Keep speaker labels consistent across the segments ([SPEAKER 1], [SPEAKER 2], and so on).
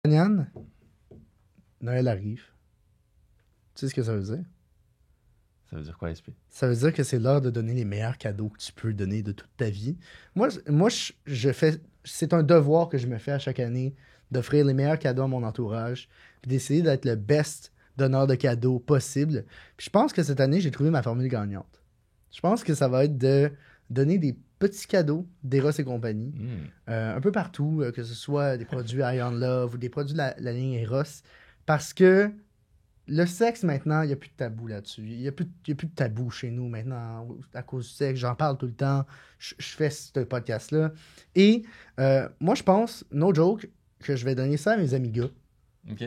[SPEAKER 1] Yann, Noël arrive. Tu sais ce que ça veut dire?
[SPEAKER 2] Ça veut dire quoi, SP?
[SPEAKER 1] Ça veut dire que c'est l'heure de donner les meilleurs cadeaux que tu peux donner de toute ta vie. Moi, je fais... C'est un devoir que je me fais à chaque année d'offrir les meilleurs cadeaux à mon entourage puis d'essayer d'être le best donneur de cadeaux possible. Puis je pense que cette année, j'ai trouvé ma formule gagnante. Je pense que ça va être de donner des petits cadeaux d'Eros et compagnie, un peu partout, que ce soit des produits Ion Love ou des produits de la ligne Eros, parce que le sexe, maintenant, il n'y a plus de tabou là-dessus. Il n'y a plus de tabou chez nous maintenant à cause du sexe. J'en parle tout le temps. Je fais ce podcast-là. Et moi, je pense, no joke, que je vais donner ça à mes amis gars.
[SPEAKER 2] OK.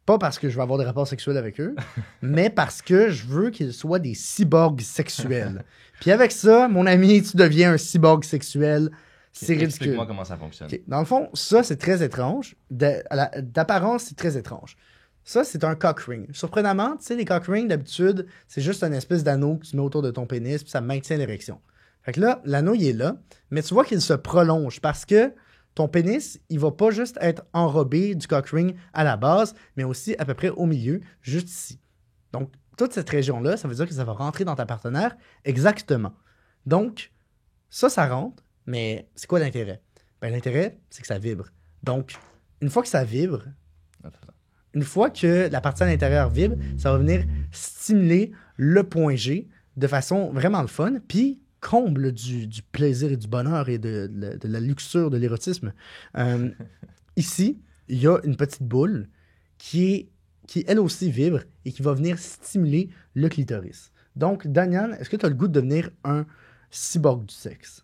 [SPEAKER 1] Pas parce que je vais avoir des rapports sexuels avec eux, mais parce que je veux qu'ils soient des cyborgs sexuels. Puis avec ça, mon ami, tu deviens un cyborg sexuel. C'est ridicule.
[SPEAKER 2] Explique-moi comment ça fonctionne.
[SPEAKER 1] Okay. Dans le fond, ça, c'est très étrange. D'apparence, c'est très étrange. Ça, c'est un cock ring. Surprenamment, tu sais, les cock rings, d'habitude, c'est juste une espèce d'anneau que tu mets autour de ton pénis, puis ça maintient l'érection. Fait que là, l'anneau, il est là, mais tu vois qu'il se prolonge parce que ton pénis, il va pas juste être enrobé du cock ring à la base, mais aussi à peu près au milieu, juste ici. Donc, toute cette région-là, ça veut dire que ça va rentrer dans ta partenaire exactement. Donc, ça rentre, mais c'est quoi l'intérêt? Ben, l'intérêt, c'est que ça vibre. Donc, une fois que ça vibre, une fois que la partie à l'intérieur vibre, ça va venir stimuler le point G de façon vraiment le fun, puis comble du plaisir et du bonheur et de la luxure de l'érotisme. Ici, il y a une petite boule qui elle aussi vibre et qui va venir stimuler le clitoris. Donc, Daniel, est-ce que tu as le goût de devenir un cyborg du sexe?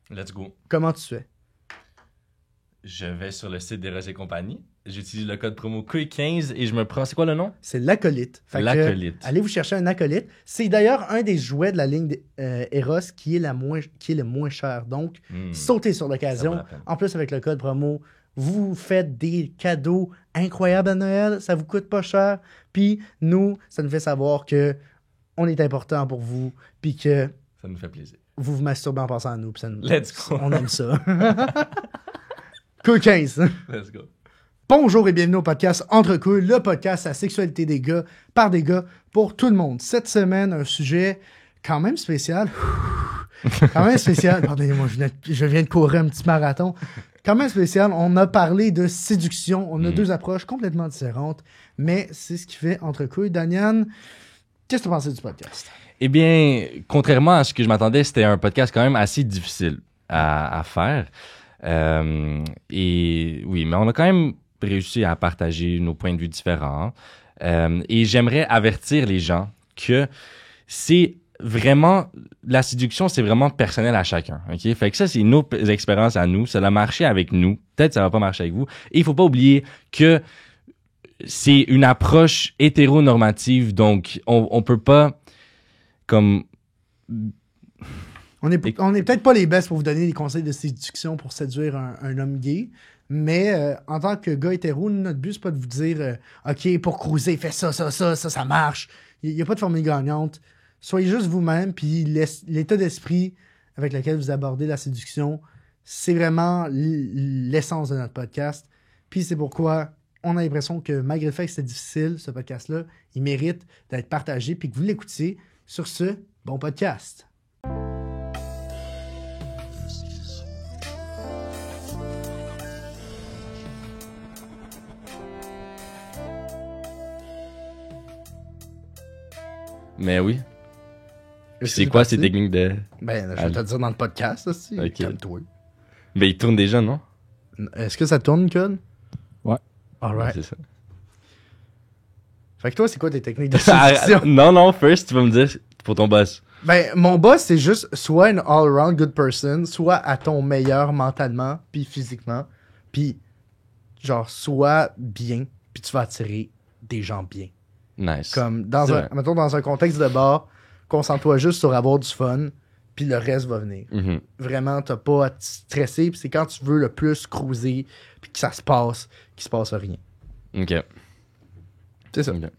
[SPEAKER 2] Let's go.
[SPEAKER 1] Comment tu fais?
[SPEAKER 2] Je vais sur le site d'Eros et compagnie. J'utilise le code promo QUICK15 et je me prends... C'est quoi le nom?
[SPEAKER 1] C'est l'acolyte.
[SPEAKER 2] L'acolyte.
[SPEAKER 1] Allez vous chercher un acolyte. C'est d'ailleurs un des jouets de la ligne Eros qui est le moins cher. Donc, sautez sur l'occasion. En plus, avec le code promo, vous faites des cadeaux incroyables à Noël. Ça vous coûte pas cher. Puis nous, ça nous fait savoir que on est important pour vous. Puis que...
[SPEAKER 2] Ça nous fait plaisir.
[SPEAKER 1] Vous vous masturbez en pensant à nous.
[SPEAKER 2] Let's go.
[SPEAKER 1] On aime ça. Cool 15.
[SPEAKER 2] Let's go.
[SPEAKER 1] Bonjour et bienvenue au podcast Entre couilles, le podcast à la sexualité des gars, par des gars, pour tout le monde. Cette semaine, un sujet quand même spécial. Pardonnez-moi, je viens de courir un petit marathon. Quand même spécial. On a parlé de séduction. On a deux approches complètement différentes, mais c'est ce qui fait Entre couilles. Daniel, qu'est-ce que tu pensais du podcast?
[SPEAKER 2] Eh bien, contrairement à ce que je m'attendais, c'était un podcast quand même assez difficile à faire. Et oui, mais on a quand même réussi à partager nos points de vue différents. Et j'aimerais avertir les gens que c'est vraiment... La séduction, c'est vraiment personnel à chacun. OK? Fait que ça, c'est nos expériences à nous. Ça a marché avec nous. Peut-être que ça va pas marcher avec vous. Et il faut pas oublier que c'est une approche hétéronormative. Donc, on peut pas... comme...
[SPEAKER 1] On est peut-être pas les best pour vous donner des conseils de séduction pour séduire un homme gay, mais en tant que gars hétéro, notre but, c'est pas de vous dire OK, pour cruiser, fais ça marche. Il n'y a pas de formule gagnante. Soyez juste vous-même, puis l'état d'esprit avec lequel vous abordez la séduction, c'est vraiment l'essence de notre podcast. Puis c'est pourquoi on a l'impression que malgré le fait que c'est difficile, ce podcast-là, il mérite d'être partagé, puis que vous l'écoutiez. Sur ce, bon podcast.
[SPEAKER 2] Mais oui. C'est quoi ces techniques de...
[SPEAKER 1] Ben, je vais te le dire dans le podcast, aussi.
[SPEAKER 2] Okay.
[SPEAKER 1] Calme-toi.
[SPEAKER 2] Mais il tourne déjà, non?
[SPEAKER 1] Est-ce que ça tourne, Code?
[SPEAKER 2] Ouais.
[SPEAKER 1] Alright.
[SPEAKER 2] Ouais, c'est ça.
[SPEAKER 1] Fait que toi, c'est quoi tes techniques de séduction?
[SPEAKER 2] Non, first, tu vas me dire pour ton boss.
[SPEAKER 1] Ben, mon boss, c'est juste soit une all-around good person, soit à ton meilleur mentalement, puis physiquement, puis genre, soit bien, puis tu vas attirer des gens bien.
[SPEAKER 2] Nice.
[SPEAKER 1] Comme, mettons, dans un contexte de bar, concentre-toi juste sur avoir du fun, puis le reste va venir.
[SPEAKER 2] Mm-hmm.
[SPEAKER 1] Vraiment, t'as pas à te stresser, puis c'est quand tu veux le plus cruiser, puis que ça se passe, qu'il se passe rien.
[SPEAKER 2] OK.
[SPEAKER 1] C'est ça.
[SPEAKER 2] Okay.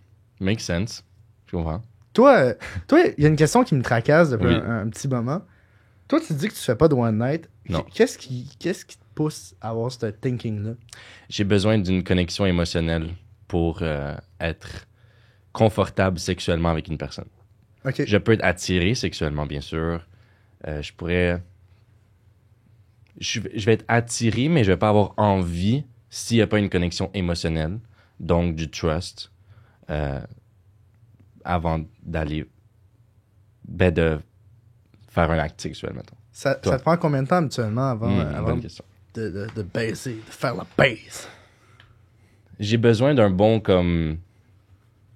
[SPEAKER 2] Makes sense. Je comprends.
[SPEAKER 1] Toi, il y a une question qui me tracasse depuis
[SPEAKER 2] Oui.
[SPEAKER 1] un petit moment. Toi, tu dis que tu fais pas de one night.
[SPEAKER 2] Non.
[SPEAKER 1] Qu'est-ce qui te pousse à avoir ce thinking-là?
[SPEAKER 2] J'ai besoin d'une connexion émotionnelle pour être confortable sexuellement avec une personne.
[SPEAKER 1] OK.
[SPEAKER 2] Je peux être attiré sexuellement, bien sûr. Je pourrais... Je vais être attiré, mais je vais pas avoir envie s'il n'y a pas une connexion émotionnelle, donc du trust, avant d'aller... de faire un acte sexuel, mettons.
[SPEAKER 1] Ça te prend combien de temps habituellement avant
[SPEAKER 2] bonne question.
[SPEAKER 1] de baiser, de faire la baise?
[SPEAKER 2] J'ai besoin d'un bon, comme...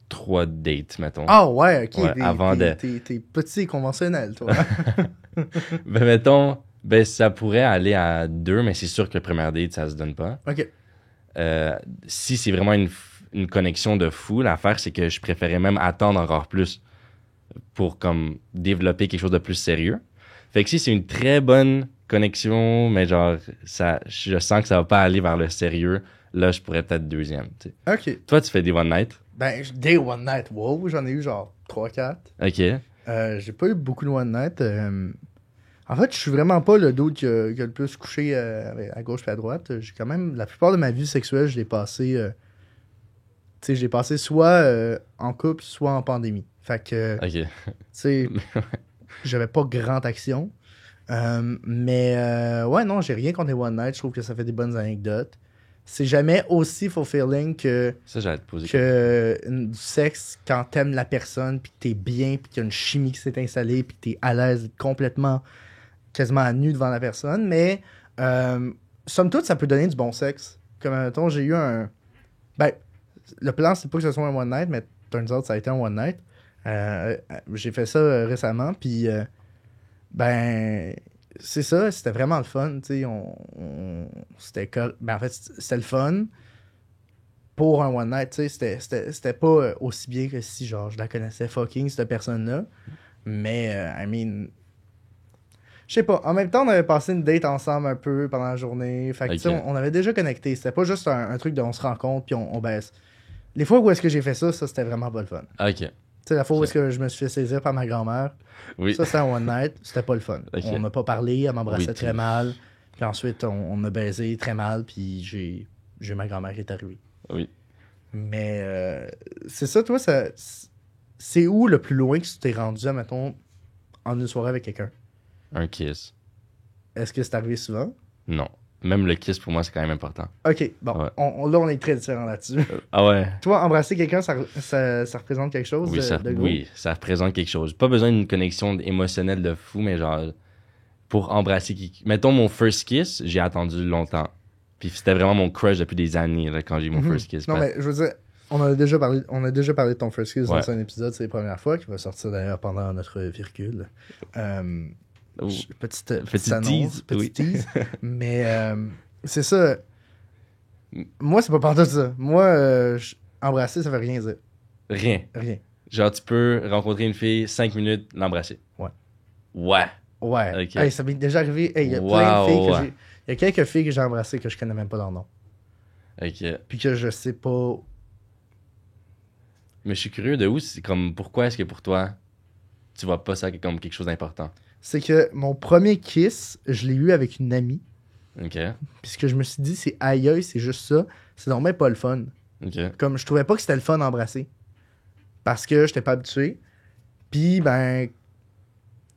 [SPEAKER 2] 3 dates, mettons.
[SPEAKER 1] Ah ouais, ok.
[SPEAKER 2] Ouais, avant de...
[SPEAKER 1] T'es petit et conventionnel, toi.
[SPEAKER 2] Ben, mettons, ça pourrait aller à 2, mais c'est sûr que le premier date, ça se donne pas.
[SPEAKER 1] Ok.
[SPEAKER 2] Si c'est vraiment une connexion de fou, l'affaire, c'est que je préférais même attendre encore plus pour comme développer quelque chose de plus sérieux. Fait que si c'est une très bonne connexion, mais genre, je sens que ça va pas aller vers le sérieux, là, je pourrais peut-être deuxième, tu sais.
[SPEAKER 1] Ok.
[SPEAKER 2] Toi, tu fais des one night?
[SPEAKER 1] Ben, day one night, wow, j'en ai eu genre 3-4.
[SPEAKER 2] OK.
[SPEAKER 1] J'ai pas eu beaucoup de one night. En fait, je suis vraiment pas le dude qui a le plus couché à gauche et à droite. J'ai quand même, la plupart de ma vie sexuelle, je l'ai passé, tu sais, je l'ai passé soit en couple, soit en pandémie. Fait que,
[SPEAKER 2] OK.
[SPEAKER 1] tu sais, j'avais pas grande action. Mais ouais, non, j'ai rien contre les one night. Je trouve que ça fait des bonnes anecdotes. C'est jamais aussi fulfilling que
[SPEAKER 2] Ça, j'allais te poser.
[SPEAKER 1] du sexe quand t'aimes la personne, puis que t'es bien, puis qu'il y a une chimie qui s'est installée, puis que t'es à l'aise complètement, quasiment à nu devant la personne. Mais, somme toute, ça peut donner du bon sexe. Comme, mettons, j'ai eu un... Ben, le plan, c'est pas que ce soit un one night, mais turns out, ça a été un one night. J'ai fait ça récemment, puis... ben, c'est ça, c'était vraiment le fun, tu sais, ben, en fait, c'était le fun pour un one night, tu sais, c'était pas aussi bien que si, genre, je la connaissais fucking, cette personne-là, mais, I mean, je sais pas, en même temps, on avait passé une date ensemble un peu pendant la journée, fait que, tu sais, on avait déjà connecté, c'était pas juste un truc de on se rencontre, puis on baisse. Les fois où est-ce que j'ai fait ça, c'était vraiment pas le fun.
[SPEAKER 2] OK.
[SPEAKER 1] Tu sais, la fois où est-ce que je me suis fait saisir par ma grand-mère,
[SPEAKER 2] Oui.
[SPEAKER 1] ça, c'était un one night. C'était pas le fun.
[SPEAKER 2] Ok.
[SPEAKER 1] On n'a pas parlé, elle m'embrassait
[SPEAKER 2] Oui,
[SPEAKER 1] très mal. Puis ensuite, on a baisé très mal, puis j'ai ma grand-mère qui est arrivée.
[SPEAKER 2] Oui.
[SPEAKER 1] Mais c'est ça, toi, c'est où le plus loin que tu t'es rendu, mettons, en une soirée avec quelqu'un?
[SPEAKER 2] Un kiss.
[SPEAKER 1] Est-ce que c'est arrivé souvent?
[SPEAKER 2] Non. Même le kiss, pour moi, c'est quand même important.
[SPEAKER 1] Ok, bon,
[SPEAKER 2] Ouais.
[SPEAKER 1] là, on est très différents là-dessus.
[SPEAKER 2] Ah ouais?
[SPEAKER 1] Toi, embrasser quelqu'un, ça représente quelque chose
[SPEAKER 2] Oui,
[SPEAKER 1] de gros?
[SPEAKER 2] oui, ça représente quelque chose. Pas besoin d'une connexion émotionnelle de fou, mais genre, pour embrasser qui... Mettons mon first kiss, j'ai attendu longtemps. Puis c'était vraiment mon crush depuis des années, là, quand j'ai eu mon first kiss.
[SPEAKER 1] Non, mais je veux dire, on a déjà parlé de ton first kiss
[SPEAKER 2] Ouais.
[SPEAKER 1] dans un épisode, c'est les premières fois, qui va sortir d'ailleurs pendant notre virgule. Petite annonce,
[SPEAKER 2] tease,
[SPEAKER 1] petite
[SPEAKER 2] oui.
[SPEAKER 1] tease. Mais c'est ça. Moi, c'est pas partout ça. Moi, embrasser, ça veut rien dire.
[SPEAKER 2] Rien.
[SPEAKER 1] Rien.
[SPEAKER 2] Genre, tu peux rencontrer une fille, 5 minutes, l'embrasser.
[SPEAKER 1] Ouais.
[SPEAKER 2] Ouais.
[SPEAKER 1] Ouais.
[SPEAKER 2] Ok.
[SPEAKER 1] Hey, ça m'est déjà arrivé. Hey, il y a plein
[SPEAKER 2] Wow,
[SPEAKER 1] de filles que
[SPEAKER 2] ouais.
[SPEAKER 1] j'ai. Il y a quelques filles que j'ai embrassées que je connais même pas leur nom.
[SPEAKER 2] Ok.
[SPEAKER 1] Puis que je sais pas.
[SPEAKER 2] Mais je suis curieux de où, c'est comme, pourquoi est-ce que pour toi, tu vois pas ça comme quelque chose d'important?
[SPEAKER 1] C'est que mon premier kiss, je l'ai eu avec une amie.
[SPEAKER 2] Ok.
[SPEAKER 1] Puis ce que je me suis dit, c'est aïe aïe, c'est juste ça. C'est normalement pas le fun.
[SPEAKER 2] Ok.
[SPEAKER 1] Comme je trouvais pas que c'était le fun d'embrasser. Parce que j'étais pas habitué. Puis, ben,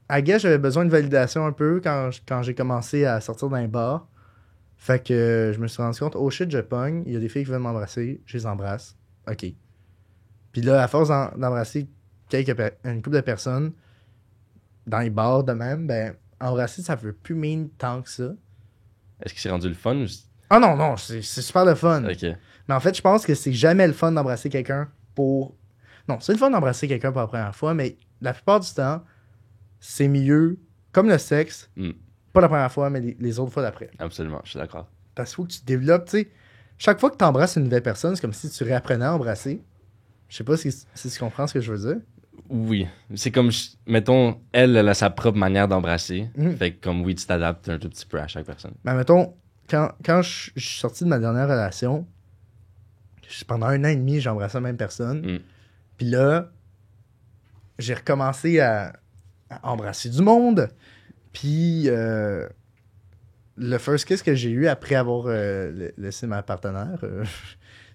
[SPEAKER 1] I guess j'avais besoin de validation un peu quand j'ai commencé à sortir d'un bar. Fait que je me suis rendu compte, oh shit, je pogne. Il y a des filles qui veulent m'embrasser. Je les embrasse. OK. Puis là, à force d'embrasser une couple de personnes dans les bars de même, ben, embrasser, ça veut plus mean tant que ça.
[SPEAKER 2] Est-ce que c'est rendu le fun ou...
[SPEAKER 1] Ah non, non, c'est super le fun.
[SPEAKER 2] Ok.
[SPEAKER 1] Mais en fait, je pense que c'est jamais le fun d'embrasser quelqu'un pour... Non, c'est le fun d'embrasser quelqu'un pour la première fois, mais la plupart du temps, c'est mieux, comme le sexe, pas la première fois, mais les autres fois d'après.
[SPEAKER 2] Absolument, je suis d'accord.
[SPEAKER 1] Parce qu'il faut que tu développes, tu sais, chaque fois que tu embrasses une nouvelle personne, c'est comme si tu réapprenais à embrasser. Je sais pas si tu comprends ce que je veux dire.
[SPEAKER 2] Oui. C'est comme, mettons, elle a sa propre manière d'embrasser.
[SPEAKER 1] Mhm.
[SPEAKER 2] Fait que comme, oui, tu t'adaptes un tout petit peu à chaque personne.
[SPEAKER 1] Mais mettons, quand je suis sorti de ma dernière relation, pendant 1 an et demi, j'ai embrassé la même personne. Puis là, j'ai recommencé à embrasser du monde. Puis le first kiss que j'ai eu après avoir laissé ma partenaire,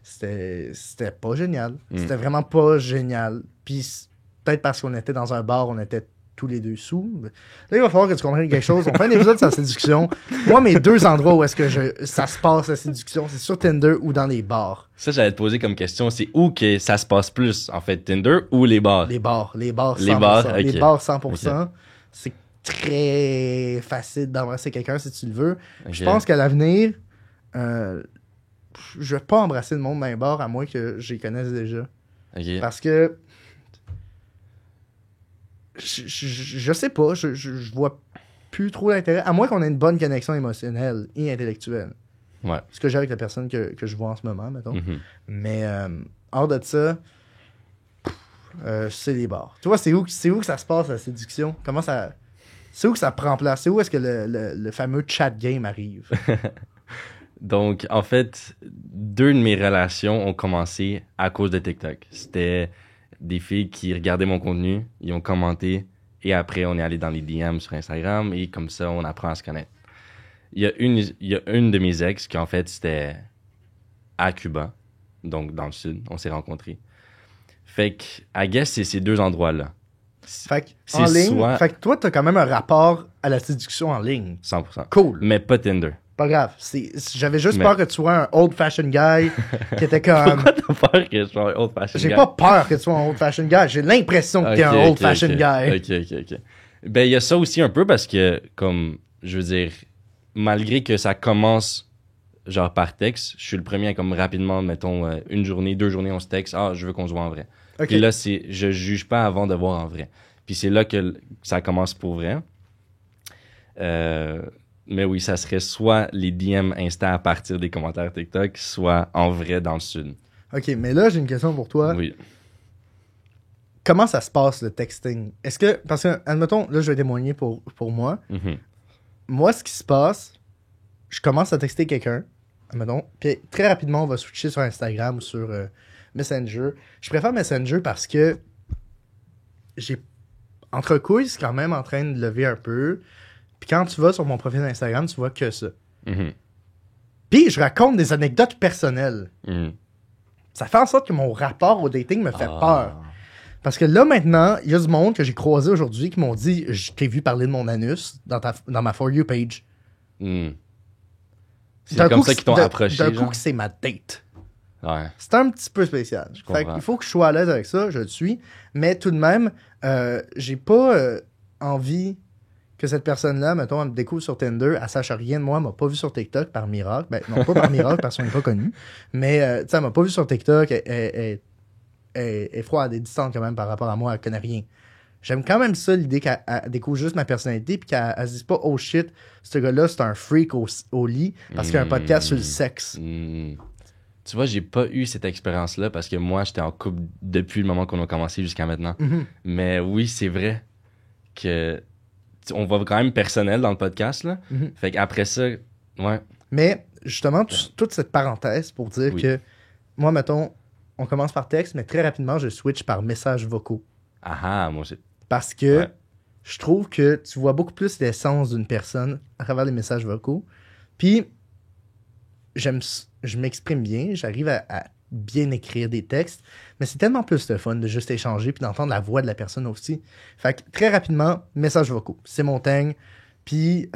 [SPEAKER 1] c'était pas génial. C'était vraiment pas génial. Puis peut-être parce qu'on était dans un bar, on était tous les deux sous. Là, il va falloir que tu comprennes quelque chose. On fait un épisode sur la séduction. Moi, mes deux endroits où est-ce que ça se passe, la séduction, c'est sur Tinder ou dans les bars.
[SPEAKER 2] Ça, j'allais te poser comme question, c'est où que ça se passe plus, en fait, Tinder ou les bars?
[SPEAKER 1] Les bars 100%.
[SPEAKER 2] Les bars, ok.
[SPEAKER 1] Les bars 100%. Okay. C'est très facile d'embrasser quelqu'un si tu le veux. Okay. Je pense qu'à l'avenir, je vais pas embrasser le monde dans les bars à moins que j'y connaisse déjà.
[SPEAKER 2] Okay.
[SPEAKER 1] Parce que je sais pas, je vois plus trop l'intérêt, à moins qu'on ait une bonne connexion émotionnelle et intellectuelle.
[SPEAKER 2] Ouais.
[SPEAKER 1] Ce que j'ai avec la personne que je vois en ce moment, mettons.
[SPEAKER 2] Mm-hmm.
[SPEAKER 1] Mais hors de ça, c'est les bars. Tu vois, c'est où que ça se passe, la séduction? Comment ça... C'est où que ça prend place? C'est où est-ce que le fameux chat game arrive?
[SPEAKER 2] Donc, en fait, 2 de mes relations ont commencé à cause de TikTok. C'était des filles qui regardaient mon contenu, ils ont commenté, et après, on est allé dans les DM sur Instagram, et comme ça, on apprend à se connaître. Il y a une de mes ex qui, en fait, c'était à Cuba, donc dans le sud, on s'est rencontrés. Fait que, I guess, c'est ces 2 endroits-là.
[SPEAKER 1] Fait que, en ligne, fait que toi, t'as quand même un rapport à la séduction en ligne.
[SPEAKER 2] 100%.
[SPEAKER 1] Cool.
[SPEAKER 2] Mais pas Tinder.
[SPEAKER 1] Pas grave. J'avais juste peur que tu sois un old-fashioned guy qui était comme...
[SPEAKER 2] Pourquoi t'as peur que je sois un old-fashioned guy?
[SPEAKER 1] J'ai pas peur que tu sois un old-fashioned guy. J'ai l'impression que t'es un old-fashioned guy.
[SPEAKER 2] OK. Ben, il y a ça aussi un peu parce que, comme, je veux dire, malgré que ça commence, genre, par texte, je suis le premier à, comme, rapidement, mettons, 1 journée, 2 journées, on se texte. Ah, je veux qu'on se voit en vrai. Puis là, je juge pas avant de voir en vrai. Puis c'est là que ça commence pour vrai. Mais oui, ça serait soit les DM Insta à partir des commentaires TikTok, soit en vrai dans le sud.
[SPEAKER 1] OK, mais là, j'ai une question pour toi.
[SPEAKER 2] Oui.
[SPEAKER 1] Comment ça se passe, le texting? Est-ce que... Parce que, admettons, là, je vais témoigner pour moi.
[SPEAKER 2] Mm-hmm.
[SPEAKER 1] Moi, ce qui se passe, je commence à texter quelqu'un, admettons, puis très rapidement, on va switcher sur Instagram ou sur Messenger. Je préfère Messenger parce que entre couilles, c'est quand même en train de lever un peu. Puis quand tu vas sur mon profil Instagram, tu vois que ça.
[SPEAKER 2] Mm-hmm.
[SPEAKER 1] Puis je raconte des anecdotes personnelles.
[SPEAKER 2] Mm-hmm.
[SPEAKER 1] Ça fait en sorte que mon rapport au dating me fait peur. Parce que là, maintenant, il y a du monde que j'ai croisé aujourd'hui qui m'ont dit « Je t'ai vu parler de mon anus dans ma For You page.
[SPEAKER 2] Mm. » C'est comme ça qu'ils t'ont approché.
[SPEAKER 1] D'un coup que c'est ma date.
[SPEAKER 2] Ouais.
[SPEAKER 1] C'est un petit peu spécial. Il faut que je sois à l'aise avec ça, je le suis. Mais tout de même, j'ai pas envie que cette personne-là, mettons, elle me découvre sur Tinder, elle sache rien de moi, elle m'a pas vu sur TikTok par miracle. Ben, non, pas par miracle parce qu'on n'est pas connu. Mais, tu sais, elle m'a pas vu sur TikTok, elle est froide et distante quand même par rapport à moi, elle connaît rien. J'aime quand même ça, l'idée qu'elle découvre juste ma personnalité puis qu'elle se dise pas « Oh shit, ce gars-là, c'est un freak au lit parce qu'il y a un podcast sur le sexe. »
[SPEAKER 2] Tu vois, j'ai pas eu cette expérience-là parce que moi, j'étais en couple depuis le moment qu'on a commencé jusqu'à maintenant.
[SPEAKER 1] Mm-hmm.
[SPEAKER 2] Mais oui, c'est vrai que on va quand même personnel dans le podcast, là.
[SPEAKER 1] Mm-hmm.
[SPEAKER 2] Fait qu'après ça, ouais.
[SPEAKER 1] Mais, justement, toute cette parenthèse pour dire que moi, mettons, on commence par texte, mais très rapidement, je switch par messages vocaux.
[SPEAKER 2] Ah, moi aussi.
[SPEAKER 1] Parce que je trouve que tu vois beaucoup plus l'essence d'une personne à travers les messages vocaux. Puis, je m'exprime bien, j'arrive à bien écrire des textes, mais c'est tellement plus de fun de juste échanger puis d'entendre la voix de la personne aussi. Fait que très rapidement, messages vocaux, c'est mon thing. Puis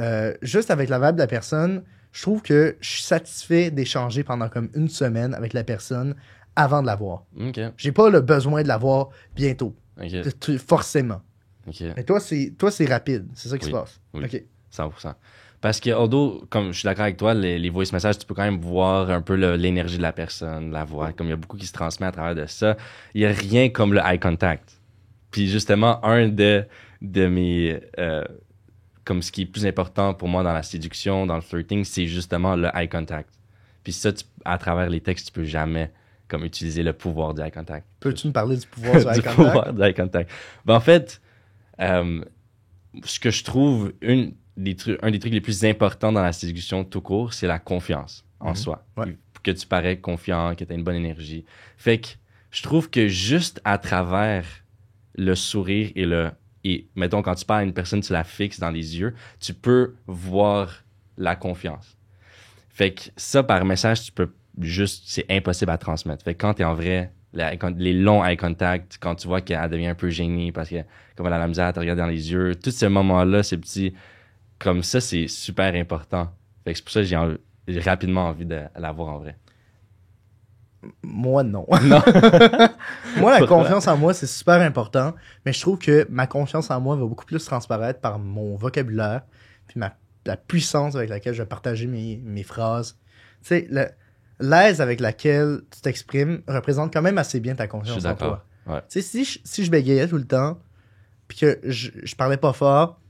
[SPEAKER 1] juste avec la vibe de la personne, je trouve que je suis satisfait d'échanger pendant comme 1 semaine avec la personne avant de la voir.
[SPEAKER 2] Okay.
[SPEAKER 1] J'ai pas le besoin de la voir bientôt.
[SPEAKER 2] Okay.
[SPEAKER 1] Forcément.
[SPEAKER 2] Okay.
[SPEAKER 1] Mais toi, c'est rapide, c'est ça qui se passe.
[SPEAKER 2] Oui,
[SPEAKER 1] okay.
[SPEAKER 2] 100%. Parce que, although, comme je suis d'accord avec toi, les voice messages, tu peux quand même voir un peu l'énergie de la personne, la voix, comme il y a beaucoup qui se transmet à travers de ça. Il n'y a rien comme le eye contact. Puis justement, un de mes... comme ce qui est plus important pour moi dans la séduction, dans le flirting, c'est justement le eye contact. Puis ça, à travers les textes, tu peux jamais comme utiliser le pouvoir du eye contact.
[SPEAKER 1] Peux-tu me parler du pouvoir du eye contact?
[SPEAKER 2] Pouvoir du eye contact. Ben, en fait, ce que je trouve un des trucs les plus importants dans la séduction tout court, c'est la confiance en soi.
[SPEAKER 1] Ouais.
[SPEAKER 2] Que tu parais confiant, que tu as une bonne énergie. Fait que je trouve que juste à travers le sourire et mettons, quand tu parles à une personne, tu la fixes dans les yeux, tu peux voir la confiance. Fait que ça, par message, c'est impossible à transmettre. Fait que quand t'es en vrai, les longs eye contact, quand tu vois qu'elle devient un peu gênée parce que, comme elle a la misère à te regarder dans les yeux, tous ces moments-là, ces petits, comme ça, c'est super important. Fait que c'est pour ça que j'ai rapidement envie de la voir en vrai.
[SPEAKER 1] Moi, non.
[SPEAKER 2] Non.
[SPEAKER 1] Moi, la confiance en moi, c'est super important, mais je trouve que ma confiance en moi va beaucoup plus transparaître par mon vocabulaire, puis la puissance avec laquelle je vais partager mes phrases. Tu sais, l'aise avec laquelle tu t'exprimes représente quand même assez bien ta
[SPEAKER 2] Je suis
[SPEAKER 1] confiance en
[SPEAKER 2] d'accord.
[SPEAKER 1] toi.
[SPEAKER 2] Ouais.
[SPEAKER 1] Tu sais, si je bégayais tout le temps, puis que je parlais pas fort,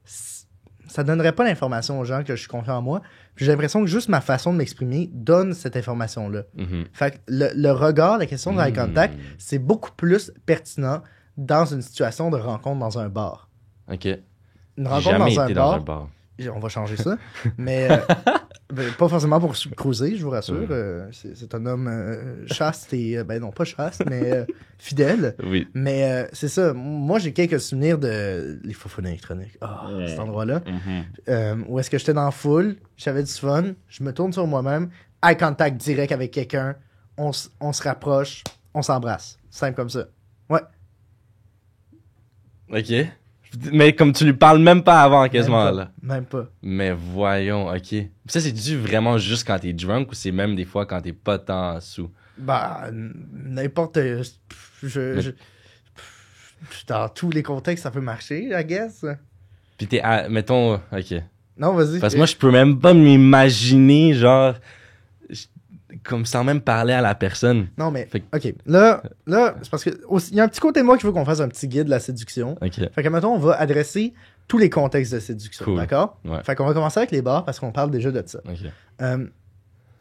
[SPEAKER 1] ça donnerait pas l'information aux gens que je suis confiant en moi. Puis j'ai l'impression que juste ma façon de m'exprimer donne cette information-là.
[SPEAKER 2] Mhm.
[SPEAKER 1] Fait que le regard, la question de l'eye contact, c'est beaucoup plus pertinent dans une situation de rencontre dans un bar.
[SPEAKER 2] OK.
[SPEAKER 1] Une
[SPEAKER 2] J'ai
[SPEAKER 1] rencontre
[SPEAKER 2] jamais
[SPEAKER 1] dans un
[SPEAKER 2] été
[SPEAKER 1] bar,
[SPEAKER 2] dans un bar.
[SPEAKER 1] on va changer ça, mais pas forcément pour cruiser, je vous rassure. C'est un homme chaste et, ben non, pas chaste, mais fidèle.
[SPEAKER 2] Oui.
[SPEAKER 1] Mais c'est ça, moi j'ai quelques souvenirs de les faufounes électroniques. Cet endroit-là.
[SPEAKER 2] Mhm.
[SPEAKER 1] Où est-ce que j'étais dans la foule, j'avais du fun, je me tourne sur moi-même, eye contact direct avec quelqu'un, on se rapproche, on s'embrasse. Simple comme ça. Ouais.
[SPEAKER 2] OK. Mais comme tu lui parles même pas avant, quasiment, là.
[SPEAKER 1] Même pas.
[SPEAKER 2] Mais voyons, OK. Ça, c'est dû vraiment juste quand t'es drunk ou c'est même des fois quand t'es pas tant sous?
[SPEAKER 1] Bah, n'importe. Dans tous les contextes, ça peut marcher, I guess.
[SPEAKER 2] Puis mettons, OK.
[SPEAKER 1] Non, vas-y.
[SPEAKER 2] Parce que moi, je peux même pas m'imaginer, genre, comme sans même parler à la personne.
[SPEAKER 1] Non, mais.
[SPEAKER 2] Fait
[SPEAKER 1] OK. Là c'est parce que. Il y a un petit côté de moi qui veut qu'on fasse un petit guide de la séduction.
[SPEAKER 2] OK.
[SPEAKER 1] Fait que, mettons, on va adresser tous les contextes de séduction.
[SPEAKER 2] Cool.
[SPEAKER 1] D'accord?
[SPEAKER 2] Ouais.
[SPEAKER 1] Fait qu'on va commencer avec les bars parce qu'on parle déjà de ça.
[SPEAKER 2] OK.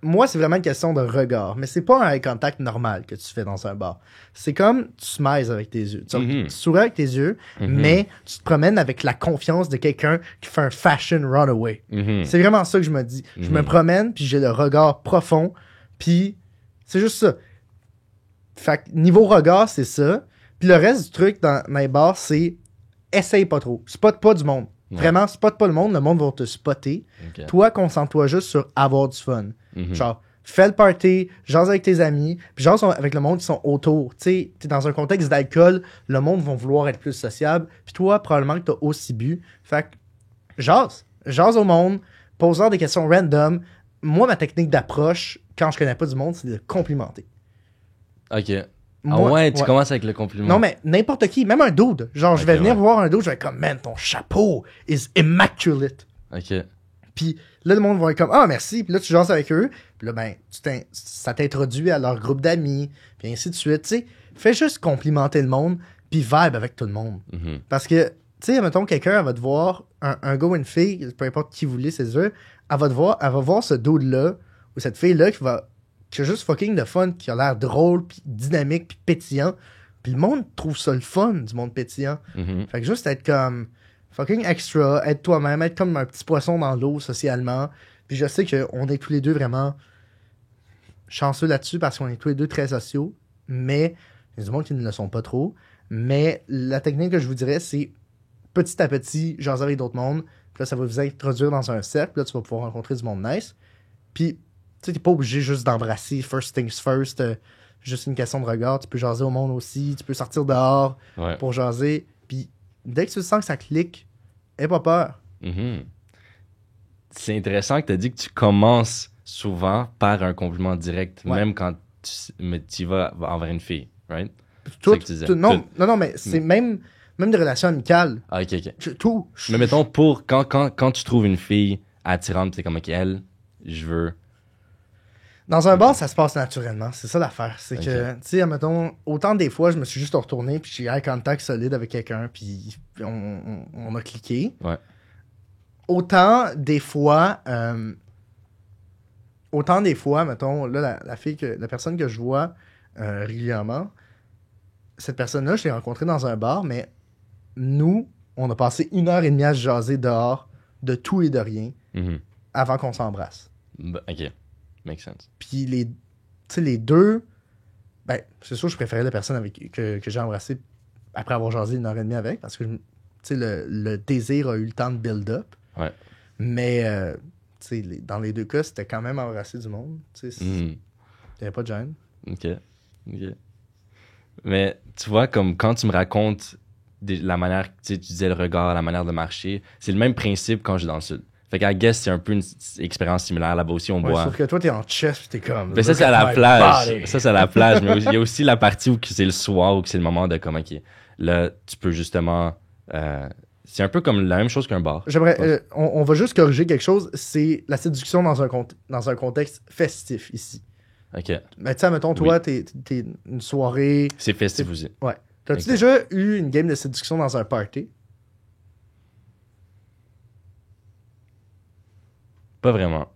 [SPEAKER 1] Moi, c'est vraiment une question de regard. Mais c'est pas un eye contact normal que tu fais dans un bar. C'est comme tu smiles avec tes yeux. Tu souris avec tes yeux, mais tu te promènes avec la confiance de quelqu'un qui fait un fashion runaway.
[SPEAKER 2] Mhm.
[SPEAKER 1] C'est vraiment ça que je me dis. Je me promène, puis j'ai le regard profond, puis c'est juste ça. Fait que niveau regard, c'est ça. Puis le reste du truc dans les bars, c'est essaye pas trop. Spot pas du monde.
[SPEAKER 2] Ouais.
[SPEAKER 1] Vraiment, spot pas le monde va te spotter.
[SPEAKER 2] OK.
[SPEAKER 1] Toi, concentre-toi juste sur avoir du fun.
[SPEAKER 2] Mhm.
[SPEAKER 1] Genre, fais le party, jase avec tes amis, puis jase avec le monde qui sont autour. Tu sais, t'es dans un contexte d'alcool, le monde va vouloir être plus sociable, puis toi, probablement que t'as aussi bu. Fait que, jase au monde, pose-leur des questions random. Moi, ma technique d'approche, quand je connais pas du monde, c'est de complimenter.
[SPEAKER 2] OK.
[SPEAKER 1] Moi,
[SPEAKER 2] ouais, tu commences avec le compliment.
[SPEAKER 1] Non, mais n'importe qui, même un dude. Genre, je vais
[SPEAKER 2] Ok,
[SPEAKER 1] venir
[SPEAKER 2] ouais.
[SPEAKER 1] voir un dude, je vais être comme, man, ton chapeau is immaculate.
[SPEAKER 2] OK.
[SPEAKER 1] Puis là, le monde va être comme, ah, merci. Puis là, tu jases avec eux. Puis là, ben, ça t'introduit à leur groupe d'amis. Puis ainsi de suite. Tu sais, fais juste complimenter le monde. Puis vibe avec tout le monde.
[SPEAKER 2] Mhm.
[SPEAKER 1] Parce que, tu sais, mettons, quelqu'un, elle va te voir, un gars ou une fille, peu importe qui vous voulez, c'est eux, elle va voir ce dude-là, ou cette fille-là qui a juste fucking de fun, qui a l'air drôle, puis dynamique, puis pétillant. Puis le monde trouve ça le fun, du monde pétillant.
[SPEAKER 2] Mhm.
[SPEAKER 1] Fait que juste être comme fucking extra, être toi-même, être comme un petit poisson dans l'eau socialement. Puis je sais qu'on est tous les deux vraiment chanceux là-dessus parce qu'on est tous les deux très sociaux, mais il y a du monde qui ne le sont pas trop. Mais la technique que je vous dirais, c'est petit à petit, jaser avec d'autres mondes. Puis là, ça va vous introduire dans un cercle. Puis là, tu vas pouvoir rencontrer du monde nice. Puis, tu sais, t'es pas obligé juste d'embrasser first things first. Juste une question de regard. Tu peux jaser au monde aussi. Tu peux sortir dehors
[SPEAKER 2] Ouais.
[SPEAKER 1] pour jaser. Puis, dès que tu sens que ça clique, aie pas peur.
[SPEAKER 2] Mhm. C'est intéressant que tu as dit que tu commences souvent par un compliment direct,
[SPEAKER 1] Ouais.
[SPEAKER 2] même quand tu vas envers une fille, right?
[SPEAKER 1] Tout,
[SPEAKER 2] ça que tu disais.
[SPEAKER 1] non,
[SPEAKER 2] Tout.
[SPEAKER 1] non, mais c'est même des relations amicales.
[SPEAKER 2] Ah, OK, OK.
[SPEAKER 1] Tout.
[SPEAKER 2] Mais mettons, quand tu trouves une fille attirante, t'es comme, OK, elle, je veux...
[SPEAKER 1] Dans un bar, ça se passe naturellement. C'est ça l'affaire. C'est
[SPEAKER 2] Ok.
[SPEAKER 1] que, tu sais, mettons, autant des fois, je me suis juste retourné, puis j'ai eu un contact solide avec quelqu'un, puis on a cliqué.
[SPEAKER 2] Ouais.
[SPEAKER 1] Autant des fois, mettons, là, la personne que je vois régulièrement, cette personne-là, je l'ai rencontrée dans un bar, mais nous, on a passé 1h30 à se jaser dehors de tout et de rien
[SPEAKER 2] Mhm.
[SPEAKER 1] avant qu'on s'embrasse.
[SPEAKER 2] OK. Makes sense.
[SPEAKER 1] Puis tu sais, les deux, ben, c'est sûr, je préférais la personne que j'ai embrassée après avoir jasé 1h30 avec, parce que, tu sais, le désir a eu le temps de build up.
[SPEAKER 2] Ouais.
[SPEAKER 1] Mais, tu dans les deux cas, c'était quand même embrasser du monde. Il n'y avait pas de gêne.
[SPEAKER 2] OK. Mais tu vois, comme quand tu me racontes la manière, tu disais le regard, la manière de marcher, c'est le même principe quand je suis dans le sud. Fait qu'à guess, c'est un peu une expérience similaire. Là-bas aussi, on boit.
[SPEAKER 1] Sauf que toi, t'es en chest pis t'es comme...
[SPEAKER 2] Mais ça, c'est à la plage. Ça, c'est à la plage. Mais il y a aussi la partie où c'est le soir, où c'est le moment de comme, OK, là, tu peux justement... c'est un peu comme la même chose qu'un bar.
[SPEAKER 1] J'aimerais... on va juste corriger quelque chose. C'est la séduction dans un contexte festif, ici.
[SPEAKER 2] OK.
[SPEAKER 1] Mais tu sais, mettons, toi, t'es une soirée...
[SPEAKER 2] C'est festif aussi.
[SPEAKER 1] Ouais. T'as-tu déjà eu une game de séduction dans un party?
[SPEAKER 2] Pas vraiment.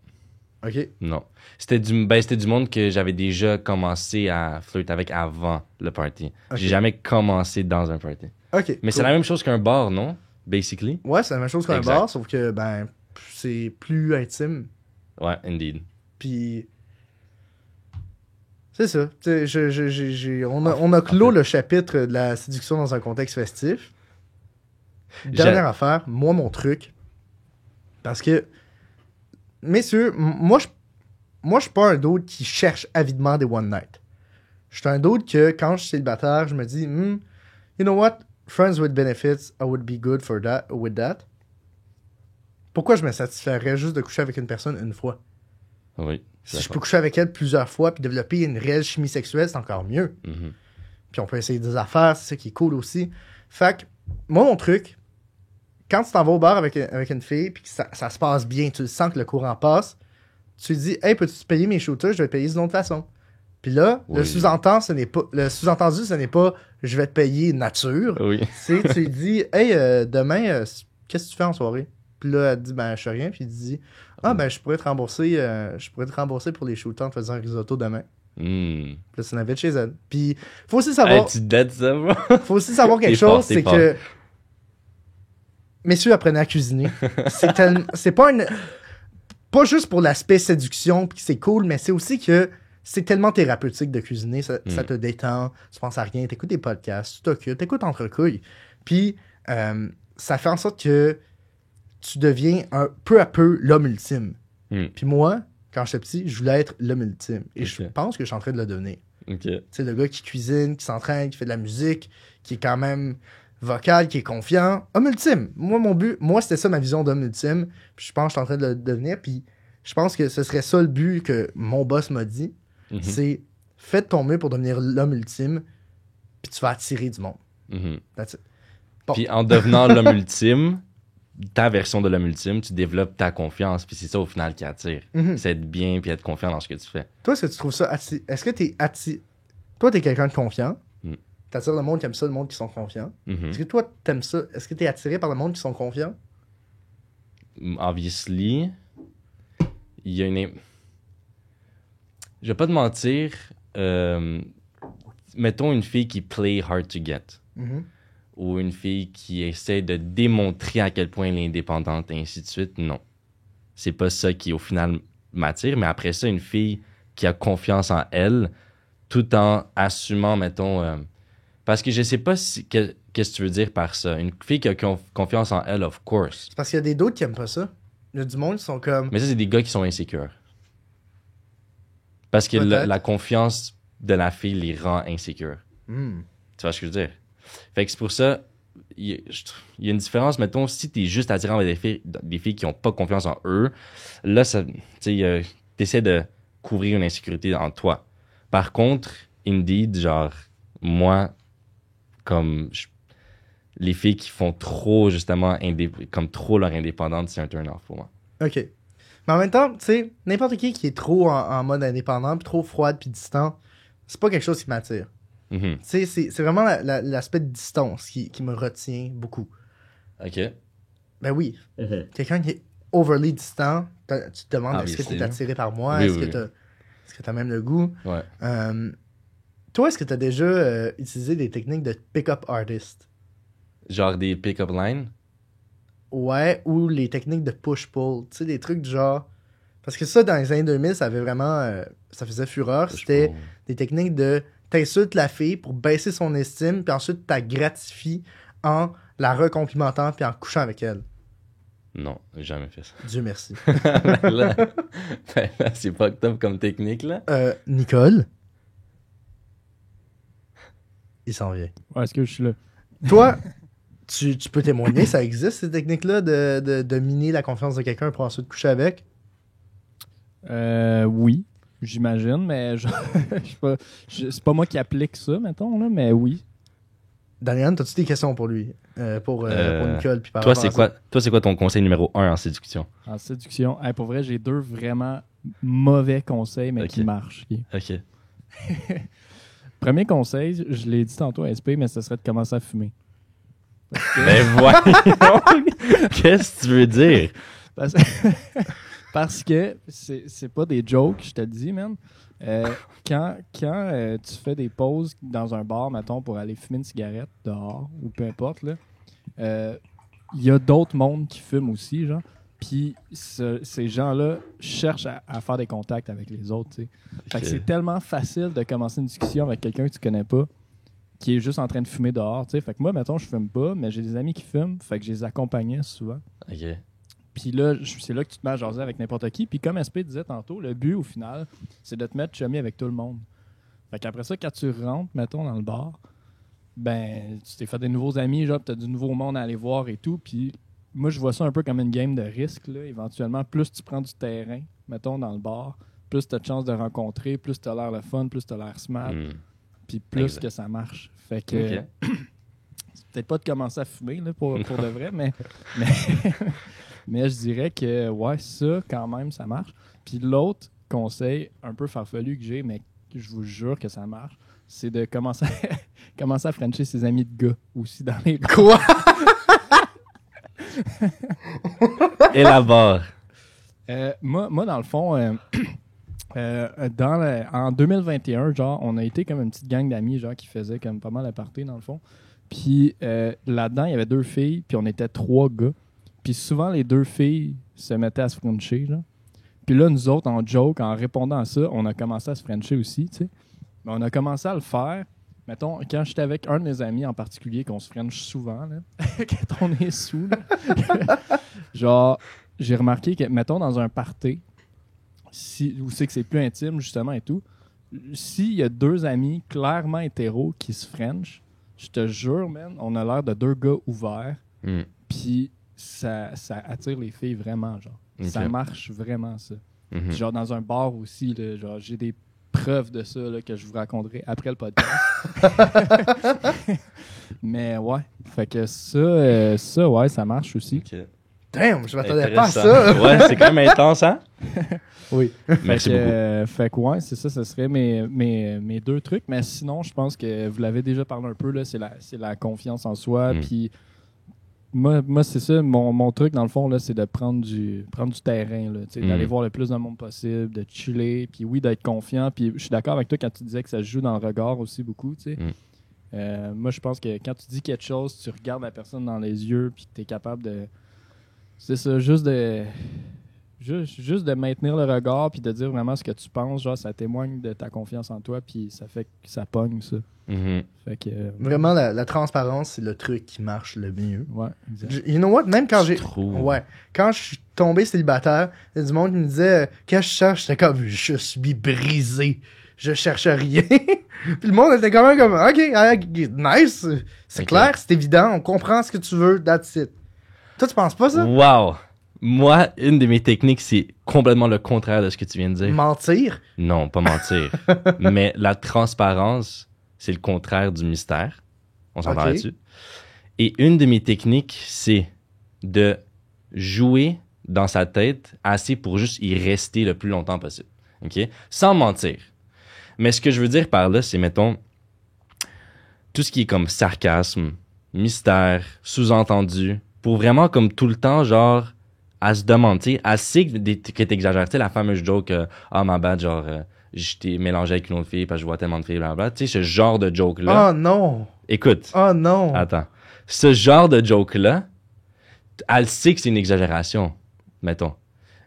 [SPEAKER 1] OK.
[SPEAKER 2] Non. C'était du monde que j'avais déjà commencé à flirter avec avant le party.
[SPEAKER 1] Okay.
[SPEAKER 2] J'ai jamais commencé dans un party.
[SPEAKER 1] OK.
[SPEAKER 2] Mais c'est la même chose qu'un bar, non? Basically.
[SPEAKER 1] Ouais, c'est la même chose qu'un bar, sauf que, c'est plus intime.
[SPEAKER 2] Ouais, indeed.
[SPEAKER 1] Puis... C'est ça. On a clos le chapitre de la séduction dans un contexte festif. Dernière affaire, moi, mon truc. Parce que, messieurs, moi, je suis pas un dude qui cherche avidement des one night. Je suis un dude que, quand je suis célibataire, je me dis, you know what? Friends with benefits, I would be good with that. Pourquoi je me satisferais juste de coucher avec une personne une fois?
[SPEAKER 2] Oui.
[SPEAKER 1] Si je peux coucher avec elle plusieurs fois puis développer une réelle chimie sexuelle, c'est encore mieux.
[SPEAKER 2] Mm-hmm.
[SPEAKER 1] Puis on peut essayer des affaires, c'est ça qui est cool aussi. Fait que, moi, mon truc, quand tu t'en vas au bar avec une fille puis que ça se passe bien, tu sens que le courant passe, tu lui dis « Hey, peux-tu payer mes shooters? Je vais te payer d'une autre façon. » Puis là, le sous-entendu, ce n'est pas « Je vais te payer nature. »
[SPEAKER 2] Oui.
[SPEAKER 1] Tu lui dis « Hey, demain, qu'est-ce que tu fais en soirée? » Puis là, elle dit « Ben, je fais rien. » Puis il dit « Ah, ben, je pourrais te rembourser pour les shooters en te faisant un risotto demain. » Puis là, tu l'invites chez elle. Puis, faut aussi savoir...
[SPEAKER 2] tu dettes ça, bro?
[SPEAKER 1] Faut aussi savoir quelque chose, c'est que... Messieurs, apprenez à cuisiner. C'est pas une... Pas juste pour l'aspect séduction, puis c'est cool, mais c'est aussi que c'est tellement thérapeutique de cuisiner. Ça te détend, tu penses à rien, t'écoutes des podcasts, tu t'occupes, t'écoutes entre couilles. Puis, ça fait en sorte que tu deviens peu à peu l'homme ultime. Puis moi, quand j'étais petit, je voulais être l'homme ultime. Et je pense que je suis en train de le devenir. Tu sais, le gars qui cuisine, qui s'entraîne, qui fait de la musique, qui est quand même vocal, qui est confiant. Homme ultime. Moi, c'était ça ma vision d'homme ultime. Puis je pense que je suis en train de le devenir. Puis je pense que ce serait ça le but que mon boss m'a dit. C'est fais de ton mieux pour devenir l'homme ultime. Puis tu vas attirer du monde. That's it. Bon.
[SPEAKER 2] Puis en devenant l'homme ultime, ta version de l'homme ultime, tu développes ta confiance, puis c'est ça au final qui attire. C'est être bien puis être confiant dans ce que tu fais.
[SPEAKER 1] Toi, est-ce que tu trouves ça est-ce que t'es toi, t'es quelqu'un de confiant. T'attires le monde qui aime ça, le monde qui sont confiants. Est-ce que toi, t'aimes ça? Est-ce que t'es attiré par le monde qui sont confiants?
[SPEAKER 2] Obviously, il y a une... Je vais pas te mentir, mettons une fille qui play hard to get. Ou une fille qui essaie de démontrer à quel point elle est indépendante et ainsi de suite, non. C'est pas ça qui, au final, m'attire. Mais après ça, une fille qui a confiance en elle, tout en assumant, mettons... parce que je sais pas qu'est-ce que tu veux dire par ça. Une fille qui a confiance en elle, of course.
[SPEAKER 1] C'est parce qu'il y a des d'autres qui aiment pas ça. Il y a du monde qui sont comme...
[SPEAKER 2] Mais ça, c'est des gars qui sont insécures. Parce que la confiance de la fille les rend insécures. Tu vois ce que je veux dire? Fait que c'est pour ça, il y a une différence. Mettons, si t'es juste attirant avec des filles qui ont pas confiance en eux, là, t'essaies de couvrir une insécurité en toi. Par contre, indeed, genre, moi, comme les filles qui font trop, justement, comme trop leur indépendante, c'est un turn-off pour moi.
[SPEAKER 1] OK. Mais en même temps, tu sais, n'importe qui est trop en mode indépendant, puis trop froide, puis distant, c'est pas quelque chose qui m'attire. C'est vraiment l'aspect de distance qui me retient beaucoup.
[SPEAKER 2] OK.
[SPEAKER 1] Ben oui. Quelqu'un qui est overly distant, tu te demandes est-ce que tu es attiré par moi? Est-ce que tu as même le goût?
[SPEAKER 2] Ouais.
[SPEAKER 1] Toi, est-ce que tu as déjà utilisé des techniques de pick-up artist?
[SPEAKER 2] Genre des pick-up lines?
[SPEAKER 1] Ouais, ou les techniques de push-pull. Tu sais, des trucs du genre... Parce que ça, dans les années 2000, ça avait vraiment... ça faisait fureur. C'était des techniques de... T'insultes la fille pour baisser son estime, puis ensuite t'as gratifies en la recomplimentant puis en couchant avec elle.
[SPEAKER 2] Non, jamais fait ça.
[SPEAKER 1] Dieu merci.
[SPEAKER 2] là, là, c'est pas top comme technique, là.
[SPEAKER 1] Nicole? Il s'en vient.
[SPEAKER 3] Ouais, est-ce que je suis là?
[SPEAKER 1] Toi, tu peux témoigner, ça existe, ces techniques-là, de miner la confiance de quelqu'un pour ensuite coucher avec?
[SPEAKER 3] Oui, j'imagine, mais c'est pas moi qui applique ça, mettons, là, mais oui.
[SPEAKER 1] Daniel, as-tu des questions pour lui? Pour Nicole? Puis par
[SPEAKER 2] Toi,
[SPEAKER 1] rapport
[SPEAKER 2] c'est
[SPEAKER 1] à ça?
[SPEAKER 2] quoi, c'est quoi ton conseil numéro 1 en séduction?
[SPEAKER 3] En séduction, pour vrai, j'ai 2 vraiment mauvais conseils, mais
[SPEAKER 2] Ok.
[SPEAKER 3] qui marchent. Ok.
[SPEAKER 2] Ok.
[SPEAKER 3] Premier conseil, je l'ai dit tantôt à SP, mais ce serait de commencer à fumer.
[SPEAKER 2] Ben voyons! Qu'est-ce que tu veux dire?
[SPEAKER 3] Parce, parce que c'est pas des jokes, je te le dis, man. Quand tu fais des pauses dans un bar, mettons, pour aller fumer une cigarette dehors, ou peu importe, là, il y a d'autres mondes qui fument aussi, genre. Puis ces gens-là cherchent à faire des contacts avec les autres, tu sais. Fait que c'est tellement facile de commencer une discussion avec quelqu'un que tu connais pas, qui est juste en train de fumer dehors, tu sais. Fait que moi, mettons, je fume pas, mais j'ai des amis qui fument, fait que je les accompagnais souvent.
[SPEAKER 2] Ok.
[SPEAKER 3] Puis là, c'est là que tu te mets à jaser avec n'importe qui. Puis comme SP disait tantôt, le but, au final, c'est de te mettre chummy avec tout le monde. Fait qu'après ça, quand tu rentres, mettons, dans le bar, ben, tu t'es fait des nouveaux amis, genre, t'as du nouveau monde à aller voir et tout. Puis moi, je vois ça un peu comme une game de risque, là. Éventuellement, plus tu prends du terrain, mettons, dans le bar, plus t'as de chances de rencontrer, plus t'as l'air le fun, plus t'as l'air smart, puis plus
[SPEAKER 2] Exact.
[SPEAKER 3] que ça marche. Fait que...
[SPEAKER 2] Ok.
[SPEAKER 3] C'est peut-être pas de commencer à fumer, là, pour de vrai, mais mais je dirais que, ouais, ça, quand même, ça marche. Puis l'autre conseil un peu farfelu que j'ai, mais que je vous jure que ça marche, c'est de commencer à frencher ses amis de gars aussi dans les bars.
[SPEAKER 1] Quoi?
[SPEAKER 2] Élabore.
[SPEAKER 3] Moi, dans le fond, en 2021, genre, on a été comme une petite gang d'amis, genre, qui faisait comme pas mal à party, dans le fond. Puis là-dedans, il y avait 2 filles, puis on était 3 gars. Puis souvent, les 2 filles se mettaient à se frencher, là. Puis là, nous autres, en joke, en répondant à ça, on a commencé à se frencher aussi, tu sais. Mais on a commencé à le faire. Mettons, quand j'étais avec un de mes amis en particulier, qu'on se french souvent, là, quand on est sous, là, genre, j'ai remarqué que, mettons, dans un party, où c'est que c'est plus intime, justement, et tout, s'il y a 2 amis clairement hétéros qui se frenchent, je te jure, man, on a l'air de 2 gars ouverts, puis ça attire les filles vraiment, genre.
[SPEAKER 2] Ok.
[SPEAKER 3] Ça marche vraiment, ça.
[SPEAKER 2] Mhm.
[SPEAKER 3] Puis genre, dans un bar aussi, là, genre, j'ai des preuves de ça là, que je vous raconterai après le podcast. Mais ouais, fait que ça, ouais, ça marche aussi.
[SPEAKER 2] Ok.
[SPEAKER 1] Damn, je m'attendais pas à
[SPEAKER 2] Intéressant.
[SPEAKER 1] ça.
[SPEAKER 2] Ouais, c'est quand même intense, hein?
[SPEAKER 1] Oui.
[SPEAKER 2] Merci beaucoup.
[SPEAKER 3] Fait que ouais, c'est ça, ce serait mes 2 trucs. Mais sinon, je pense que vous l'avez déjà parlé un peu, là, c'est la confiance en soi. Puis moi c'est ça, mon truc, dans le fond, là, c'est de prendre du terrain, là, d'aller voir le plus de monde possible, de chiller, puis oui, d'être confiant. Puis je suis d'accord avec toi quand tu disais que ça se joue dans le regard aussi beaucoup, tu sais. Moi, je pense que quand tu dis quelque chose, tu regardes la personne dans les yeux, puis tu es capable de... C'est ça, juste de maintenir le regard puis de dire vraiment ce que tu penses, genre ça témoigne de ta confiance en toi puis ça fait que ça pogne ça.
[SPEAKER 2] Mhm.
[SPEAKER 3] Fait que
[SPEAKER 1] Vraiment, la transparence, c'est le truc qui marche le mieux.
[SPEAKER 3] ouais, exact.
[SPEAKER 1] You know what? Même quand
[SPEAKER 2] Je
[SPEAKER 1] j'ai.
[SPEAKER 2] trouve.
[SPEAKER 1] Ouais. Quand je suis tombé célibataire, il y a du monde qui me disait qu'est-ce que je cherche? J'étais comme je suis brisé. Je cherche rien. Puis le monde était quand même comme OK, nice. C'est
[SPEAKER 2] Ok.
[SPEAKER 1] clair, c'est évident, on comprend ce que tu veux, that's it. Toi, tu penses pas ça?
[SPEAKER 2] Wow! Moi, une de mes techniques, c'est complètement le contraire de ce que tu viens de dire.
[SPEAKER 1] Mentir?
[SPEAKER 2] Non, pas mentir. Mais la transparence, c'est le contraire du mystère. On s'entend
[SPEAKER 1] Ok.
[SPEAKER 2] là-dessus. Et une de mes techniques, c'est de jouer dans sa tête assez pour juste y rester le plus longtemps possible. OK? Sans mentir. Mais ce que je veux dire par là, c'est, mettons, tout ce qui est comme sarcasme, mystère, sous-entendu, pour vraiment comme tout le temps, genre, à se demander, tu sais, elle sait que t'exagères, tu sais, la fameuse joke, ah, ma bad, genre, je t'ai mélangé avec une autre fille parce que je vois tellement de filles, blablabla, tu sais, ce genre de joke-là.
[SPEAKER 1] Oh non!
[SPEAKER 2] Écoute,
[SPEAKER 1] Oh non!
[SPEAKER 2] attends, ce genre de joke-là, elle sait que c'est une exagération, mettons.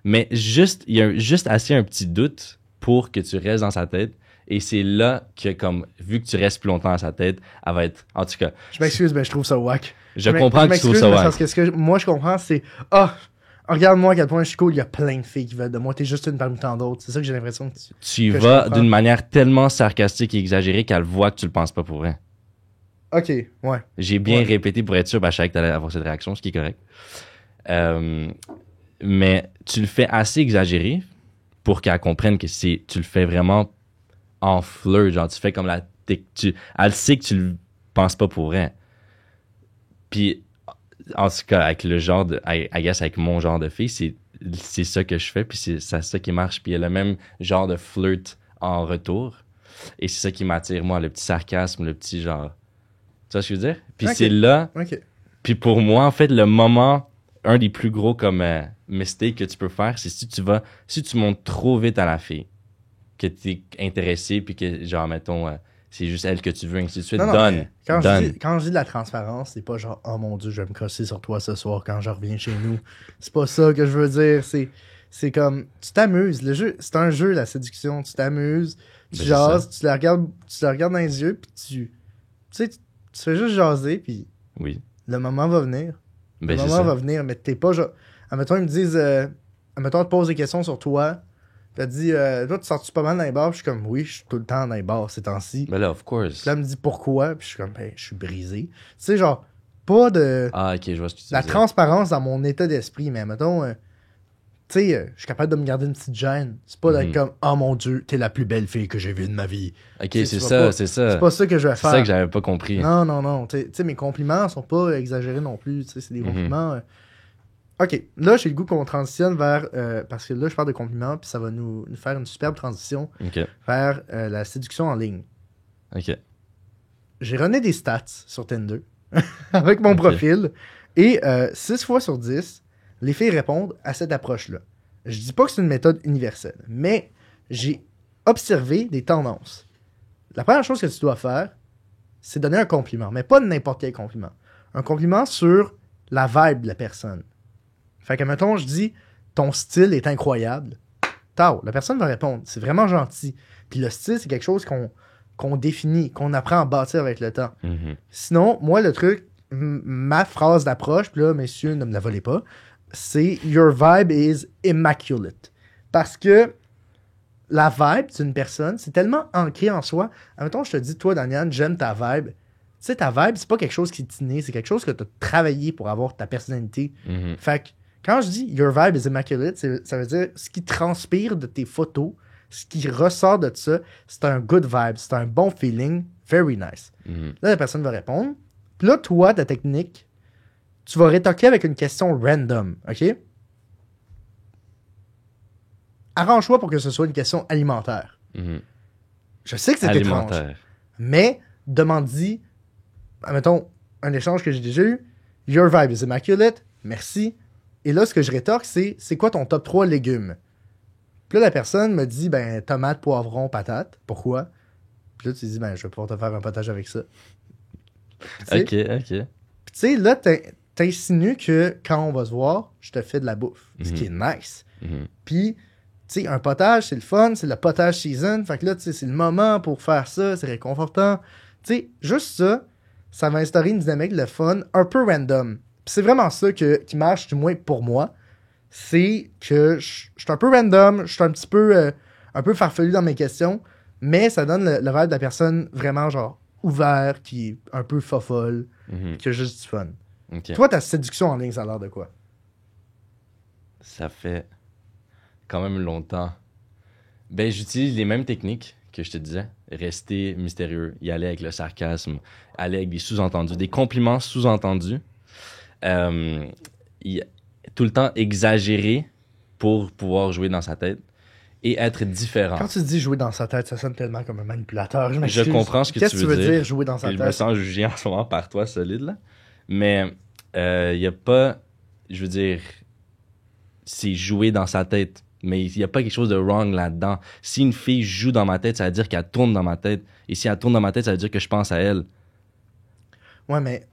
[SPEAKER 2] Mais juste, il y a juste assez un petit doute pour que tu restes dans sa tête. Et c'est là que, comme, vu que tu restes plus longtemps dans sa tête, elle va être, en tout cas,
[SPEAKER 1] Je m'excuse, mais je trouve ça whack.
[SPEAKER 2] je comprends que tu trouves ça
[SPEAKER 1] mais
[SPEAKER 2] wack.
[SPEAKER 1] parce que ce que moi je comprends, c'est regarde-moi à quel point je suis cool, il y a plein de filles qui veulent de moi, t'es juste une parmi tant d'autres. C'est ça que j'ai l'impression que
[SPEAKER 2] Tu y
[SPEAKER 1] que je
[SPEAKER 2] vas
[SPEAKER 1] comprends.
[SPEAKER 2] d'une manière tellement sarcastique et exagérée qu'elle voit que tu le penses pas pour vrai.
[SPEAKER 1] Ok, ouais.
[SPEAKER 2] J'ai bien
[SPEAKER 1] Ouais.
[SPEAKER 2] répété pour être sûr, je savais que t'allais avoir cette réaction, ce qui est correct. Mais tu le fais assez exagéré pour qu'elle comprenne que tu le fais vraiment en flirt, genre tu fais comme elle sait que tu le penses pas pour vrai. Puis en tout cas avec le genre de I guess avec mon genre de fille, c'est ça que je fais, puis c'est ça qui marche, puis il y a le même genre de flirt en retour, et c'est ça qui m'attire moi, le petit sarcasme, le petit genre, tu vois ce que je veux dire? Puis
[SPEAKER 1] Ok.
[SPEAKER 2] c'est là,
[SPEAKER 1] Ok.
[SPEAKER 2] puis pour moi en fait le moment, un des plus gros comme mistake que tu peux faire, c'est si tu montes trop vite à la fille, que t'es intéressé, puis que genre mettons c'est juste elle que tu veux, ainsi de suite.
[SPEAKER 1] Non, non,
[SPEAKER 2] Donne.
[SPEAKER 1] mais quand
[SPEAKER 2] Donne.
[SPEAKER 1] je dis de la transparence, c'est pas genre, oh mon dieu, je vais me crosser sur toi ce soir quand je reviens chez nous. C'est pas ça que je veux dire. C'est comme, tu t'amuses. Le jeu, c'est un jeu, la séduction. Tu t'amuses, tu
[SPEAKER 2] Ben,
[SPEAKER 1] jases, tu la regardes dans les yeux, puis tu sais, tu fais juste jaser, puis
[SPEAKER 2] Oui.
[SPEAKER 1] le moment va venir.
[SPEAKER 2] Ben,
[SPEAKER 1] Le
[SPEAKER 2] c'est
[SPEAKER 1] moment
[SPEAKER 2] ça.
[SPEAKER 1] va venir, mais t'es pas genre. Admettons, ils me disent. Admettons, on te pose des questions sur toi. T'as dit, toi, tu sors-tu pas mal dans les bars? Puis je suis comme, oui, je suis tout le temps dans les bars ces temps-ci.
[SPEAKER 2] Ben là, of course.
[SPEAKER 1] Puis là, elle me dit pourquoi? Puis je suis comme, ben, je suis brisé. Tu sais, genre, pas de.
[SPEAKER 2] Ah, ok, je vois ce que tu
[SPEAKER 1] La
[SPEAKER 2] veux dire.
[SPEAKER 1] transparence dans mon état d'esprit, mais mettons. Tu sais, je suis capable de me garder une petite gêne. C'est pas d'être
[SPEAKER 2] Mhm.
[SPEAKER 1] comme, oh mon dieu, t'es la plus belle fille que j'ai vue de ma vie.
[SPEAKER 2] Ok,
[SPEAKER 1] Tu
[SPEAKER 2] c'est
[SPEAKER 1] vas
[SPEAKER 2] ça,
[SPEAKER 1] pas-
[SPEAKER 2] c'est ça.
[SPEAKER 1] C'est pas ça que je vais
[SPEAKER 2] C'est
[SPEAKER 1] faire.
[SPEAKER 2] ça que j'avais pas compris.
[SPEAKER 1] Non, non, non. Tu sais, mes compliments sont pas exagérés non plus. Tu sais, c'est des
[SPEAKER 2] Mhm.
[SPEAKER 1] compliments. Ok, là, j'ai le goût qu'on transitionne vers. Parce que là, je parle de compliments, puis ça va nous faire une superbe transition
[SPEAKER 2] Ok,
[SPEAKER 1] vers la séduction en ligne.
[SPEAKER 2] ok.
[SPEAKER 1] J'ai rené des stats sur Tinder avec mon
[SPEAKER 2] Ok.
[SPEAKER 1] profil, et 6 fois sur 10, les filles répondent à cette approche-là. Je dis pas que c'est une méthode universelle, mais j'ai observé des tendances. La première chose que tu dois faire, c'est donner un compliment, mais pas n'importe quel compliment. Un compliment sur la vibe de la personne. Fait que, mettons, je dis, ton style est incroyable. Tao, la personne va répondre, c'est vraiment gentil. Puis le style, c'est quelque chose qu'on définit, qu'on apprend à bâtir avec le temps.
[SPEAKER 2] Mhm.
[SPEAKER 1] Sinon, moi, le truc, ma phrase d'approche, puis là, messieurs, ne me la volez pas, c'est Your vibe is immaculate. Parce que la vibe d'une personne, c'est tellement ancré en soi. Admettons, je te dis, toi, Daniel, j'aime ta vibe. Tu sais, ta vibe, c'est pas quelque chose qui est inné, c'est quelque chose que tu as travaillé pour avoir ta personnalité.
[SPEAKER 2] Mhm.
[SPEAKER 1] Fait que quand je dis Your vibe is immaculate, ça veut dire ce qui transpire de tes photos, ce qui ressort de ça, c'est un good vibe, c'est un bon feeling, very nice.
[SPEAKER 2] Mhm.
[SPEAKER 1] Là, la personne va répondre. Puis là, toi, ta technique, tu vas rétorquer avec une question random, OK? Arrange-toi pour que ce soit une question alimentaire.
[SPEAKER 2] Mhm.
[SPEAKER 1] Je sais que c'est étrange,
[SPEAKER 2] Alimentaire.
[SPEAKER 1] mais demande-y, mettons, un échange que j'ai déjà eu, Your vibe is immaculate, merci. Et là, ce que je rétorque, c'est quoi ton top 3 légumes? Puis là, la personne me dit, ben, tomate, poivron, patate. Pourquoi? Puis là, tu dis, ben, je vais pouvoir te faire un potage avec ça. Puis, tu sais,
[SPEAKER 2] Ok, ok.
[SPEAKER 1] Puis, tu sais, là, t'insinues que quand on va se voir, je te fais de la bouffe. Ce qui est nice.
[SPEAKER 2] Mhm.
[SPEAKER 1] Puis, tu sais, un potage, c'est le fun, c'est le potage season. Fait que là, tu sais, c'est le moment pour faire ça, c'est réconfortant. Tu sais, juste ça, ça va instaurer une dynamique, le fun, un peu random. Puis c'est vraiment ça qui marche, du moins pour moi. C'est que je suis un peu random, je suis un petit peu, un peu farfelu dans mes questions, mais ça donne le vibe de la personne vraiment, genre, ouvert, qui est un peu fofolle,
[SPEAKER 2] Mhm.
[SPEAKER 1] qui a juste du fun.
[SPEAKER 2] Ok.
[SPEAKER 1] Toi, ta séduction en ligne, ça a l'air de quoi?
[SPEAKER 2] Ça fait quand même longtemps. Ben, j'utilise les mêmes techniques que je te disais. Rester mystérieux, y aller avec le sarcasme, aller avec des sous-entendus, des compliments sous-entendus. Tout le temps exagérer pour pouvoir jouer dans sa tête et être différent.
[SPEAKER 1] Quand tu dis jouer dans sa tête, ça sonne tellement comme un manipulateur. Je m'excuse.
[SPEAKER 2] comprends ce que
[SPEAKER 1] Qu'est-ce
[SPEAKER 2] tu veux dire.
[SPEAKER 1] jouer dans sa
[SPEAKER 2] Et je me
[SPEAKER 1] tête?
[SPEAKER 2] sens jugé en ce moment par toi, solide, là. Mais il n'y a pas, je veux dire, c'est jouer dans sa tête. Mais il n'y a pas quelque chose de wrong là-dedans. Si une fille joue dans ma tête, ça veut dire qu'elle tourne dans ma tête. Et si elle tourne dans ma tête, ça veut dire que je pense à elle.
[SPEAKER 1] Ouais, mais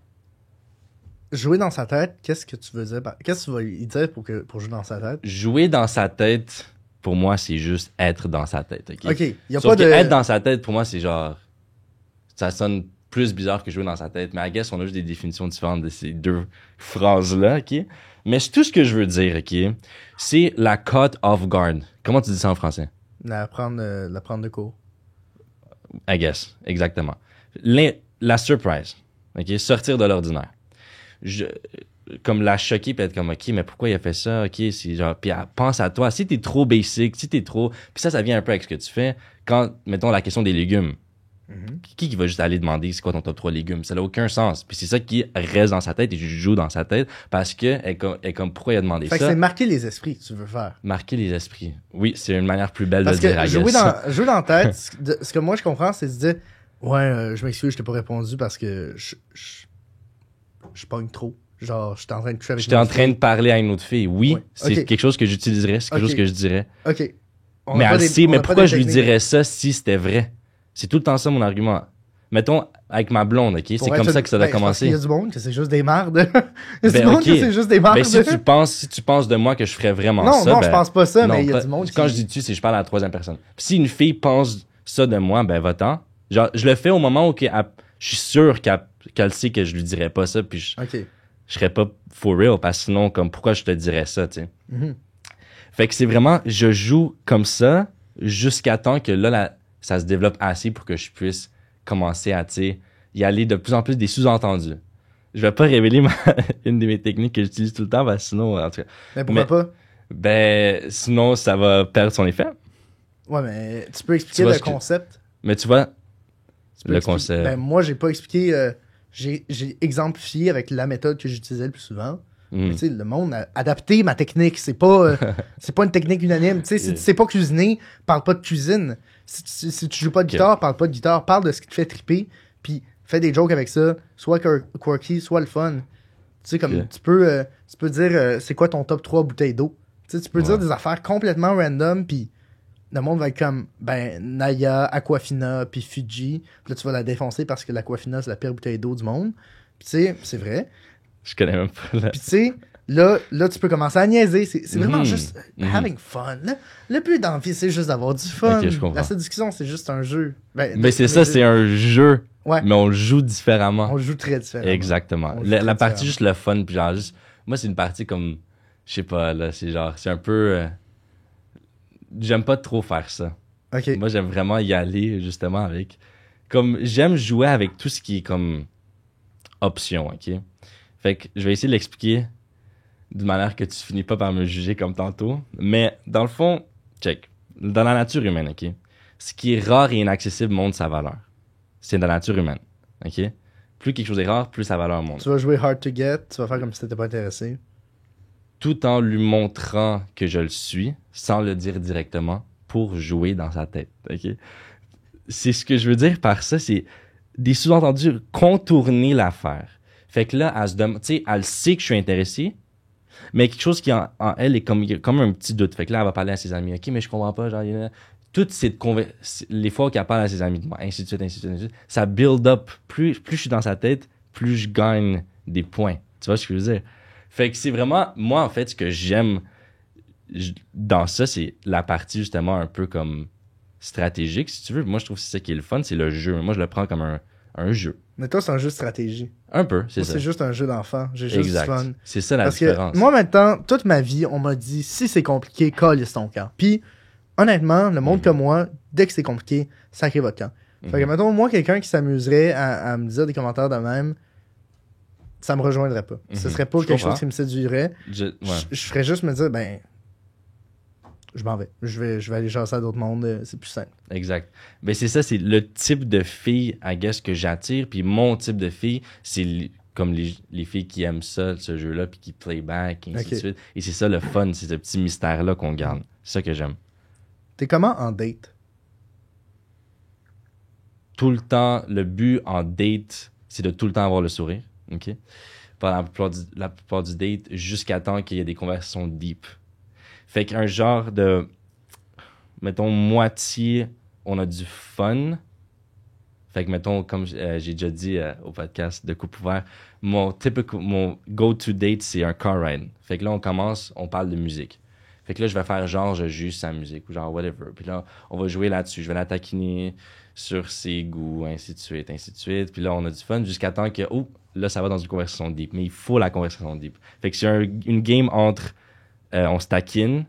[SPEAKER 1] jouer dans sa tête, qu'est-ce que tu veux dire? Qu'est-ce que tu vas lui dire pour jouer dans sa tête?
[SPEAKER 2] Jouer dans sa tête, pour moi, c'est juste être dans sa tête. OK?
[SPEAKER 1] Ok, il n'y a
[SPEAKER 2] Sauf
[SPEAKER 1] pas
[SPEAKER 2] que
[SPEAKER 1] de...
[SPEAKER 2] être dans sa tête, pour moi, c'est genre... Ça sonne plus bizarre que jouer dans sa tête. Mais I guess on a juste des définitions différentes de ces deux phrases-là, OK? Mais c'est tout ce que je veux dire, OK? C'est la caught off guard. Comment tu dis ça en français?
[SPEAKER 1] La prendre de court.
[SPEAKER 2] I guess, exactement. La surprise, OK? Sortir de l'ordinaire. Comme la choquer puis être comme, OK, mais pourquoi il a fait ça? OK, c'est genre, puis pense à toi. Si t'es trop basic, si t'es trop... Puis ça vient un peu avec ce que tu fais. Quand, mettons, la question des légumes. Qui va juste aller demander c'est quoi ton top 3 légumes? Ça n'a aucun sens. Puis c'est ça qui reste dans sa tête et je joue dans sa tête parce que elle est comme pourquoi il a demandé
[SPEAKER 1] fait
[SPEAKER 2] ça?
[SPEAKER 1] Que c'est marquer les esprits que tu veux faire.
[SPEAKER 2] Marquer les esprits. Oui, c'est une manière plus belle
[SPEAKER 1] parce
[SPEAKER 2] de dire.
[SPEAKER 1] Jouer dans la tête, ce que moi je comprends, c'est de se dire ouais, je m'excuse, je t'ai pas répondu parce que je pogne trop. Genre, j'étais en train de coucher avec
[SPEAKER 2] j'étais en train de parler à une autre fille. Oui,
[SPEAKER 1] ouais.
[SPEAKER 2] c'est quelque chose que j'utiliserais, c'est quelque chose que je dirais.
[SPEAKER 1] OK.
[SPEAKER 2] Mais elle sait, mais pourquoi je lui dirais ça si c'était vrai? C'est tout le temps ça mon argument. Mettons, avec ma blonde, OK? C'est comme ça que ça doit commencer.
[SPEAKER 1] Il y a du monde que c'est juste des mardes. Il y a du monde que c'est juste des mardes.
[SPEAKER 2] Ben, si tu penses de moi que je ferais vraiment ça...
[SPEAKER 1] Non, je pense pas ça, mais il y a du monde
[SPEAKER 2] Quand je dis tu, c'est je parle à la troisième personne. Puis si une fille pense ça de moi, ben va-t'en. Genre, je le fais au moment où je suis sûr qu'elle sait que je lui dirais pas ça, puis je serais pas for real, parce que sinon, comme, pourquoi je te dirais ça, tu sais? Fait que c'est vraiment, je joue comme ça jusqu'à temps que là, ça se développe assez pour que je puisse commencer à, tu sais, y aller de plus en plus des sous-entendus. Je vais pas révéler une de mes techniques que j'utilise tout le temps, parce que sinon, en tout cas...
[SPEAKER 1] Mais pourquoi pas?
[SPEAKER 2] Ben, sinon, ça va perdre son effet.
[SPEAKER 1] Ouais, mais tu peux expliquer le concept?
[SPEAKER 2] Mais tu vois, le concept...
[SPEAKER 1] Ben, moi, j'ai pas expliqué... j'ai exemplifié avec la méthode que j'utilisais le plus souvent. Mais, tu sais, le monde a adapté ma technique. C'est pas une technique unanime. Tu sais, si tu sais pas cuisiner, parle pas de cuisine. Si tu joues pas de guitare, parle pas de guitare. Parle de ce qui te fait triper. Puis fais des jokes avec ça. Soit quirky, soit le fun. Tu sais, comme tu peux dire c'est quoi ton top 3 bouteilles d'eau. Tu sais, tu peux dire des affaires complètement random. Puis le monde va être comme Naya, Aquafina, puis Fiji. Puis là, tu vas la défoncer parce que l'Aquafina, c'est la pire bouteille d'eau du monde. Puis tu sais, c'est vrai.
[SPEAKER 2] Je connais même pas.
[SPEAKER 1] Puis tu sais, là, tu peux commencer à niaiser. C'est vraiment juste having fun. Le but dans la vie, c'est juste d'avoir du fun.
[SPEAKER 2] Okay, je comprends.
[SPEAKER 1] La séduction, c'est juste un jeu.
[SPEAKER 2] Mais c'est ça, c'est un jeu. Ouais. Mais on le joue différemment.
[SPEAKER 1] On le joue très différemment.
[SPEAKER 2] Exactement. La partie juste le fun, puis genre juste... Moi, c'est une partie comme... Je sais pas, là, c'est genre... C'est un peu... J'aime pas trop faire ça.
[SPEAKER 1] Okay.
[SPEAKER 2] Moi, j'aime vraiment y aller, justement, avec... Comme, j'aime jouer avec tout ce qui est comme... option, OK? Fait que je vais essayer de l'expliquer d'une manière que tu finis pas par me juger comme tantôt. Mais dans le fond, check. Dans la nature humaine, OK? Ce qui est rare et inaccessible montre sa valeur. C'est dans la nature humaine, OK? Plus quelque chose est rare, plus sa valeur monte.
[SPEAKER 1] Tu vas jouer hard to get, tu vas faire comme si t'étais pas intéressé.
[SPEAKER 2] Tout en lui montrant que je le suis, sans le dire directement, pour jouer dans sa tête, OK? C'est ce que je veux dire par ça, c'est des sous-entendus, contourner l'affaire. Fait que là, elle sait que je suis intéressé, mais quelque chose qui en elle est comme un petit doute. Fait que là, elle va parler à ses amis. OK, mais je comprends pas. Genre, toutes les fois qu'elle parle à ses amis de moi, ainsi de suite, ainsi de suite, ainsi de suite, ça build up. Plus je suis dans sa tête, plus je gagne des points. Tu vois ce que je veux dire? Fait que c'est vraiment, moi, en fait, ce que j'aime dans ça, c'est la partie, justement, un peu comme stratégique, si tu veux. Moi, je trouve que c'est ça qui est le fun, c'est le jeu. Moi, je le prends comme un jeu.
[SPEAKER 1] Mais toi, c'est un jeu de stratégie.
[SPEAKER 2] Un peu, c'est ça.
[SPEAKER 1] C'est juste un jeu d'enfant. J'ai juste du fun.
[SPEAKER 2] C'est ça la différence.
[SPEAKER 1] Que moi, maintenant, toute ma vie, on m'a dit, si c'est compliqué, calisse ton camp. Puis, honnêtement, le monde comme moi, dès que c'est compliqué, sacrez votre camp. Fait que, mettons, moi, quelqu'un qui s'amuserait à me dire des commentaires de même, ça me rejoindrait pas. Ce serait pas quelque chose qui me séduirait. Je ferais juste me dire, je m'en vais. Je vais aller jaser à d'autres mondes. C'est plus simple.
[SPEAKER 2] Exact. Ben c'est ça, c'est le type de fille, I guess, que j'attire. Puis mon type de fille, c'est comme les filles qui aiment ça, ce jeu-là, puis qui play back, et ainsi de suite. Et c'est ça le fun, c'est ce petit mystère-là qu'on garde. C'est ça que j'aime.
[SPEAKER 1] T'es comment en date?
[SPEAKER 2] Tout le temps, le but en date, c'est de tout le temps avoir le sourire. OK? Pendant la plupart du date, jusqu'à temps qu'il y ait des conversations deep. Fait qu'un genre de, mettons, moitié, on a du fun. Fait que, mettons, comme j'ai déjà dit au podcast de Coupe Ouvert, mon go-to date, c'est un car ride. Fait que là, on commence, on parle de musique. Fait que là, je vais faire genre, je juge sa musique ou genre whatever. Puis là, on va jouer là-dessus. Je vais la taquiner sur ses goûts, ainsi de suite, ainsi de suite. Puis là, on a du fun jusqu'à temps que, oh, là, ça va dans une conversation deep. Mais il faut la conversation deep. Fait que c'est une game entre on se taquine,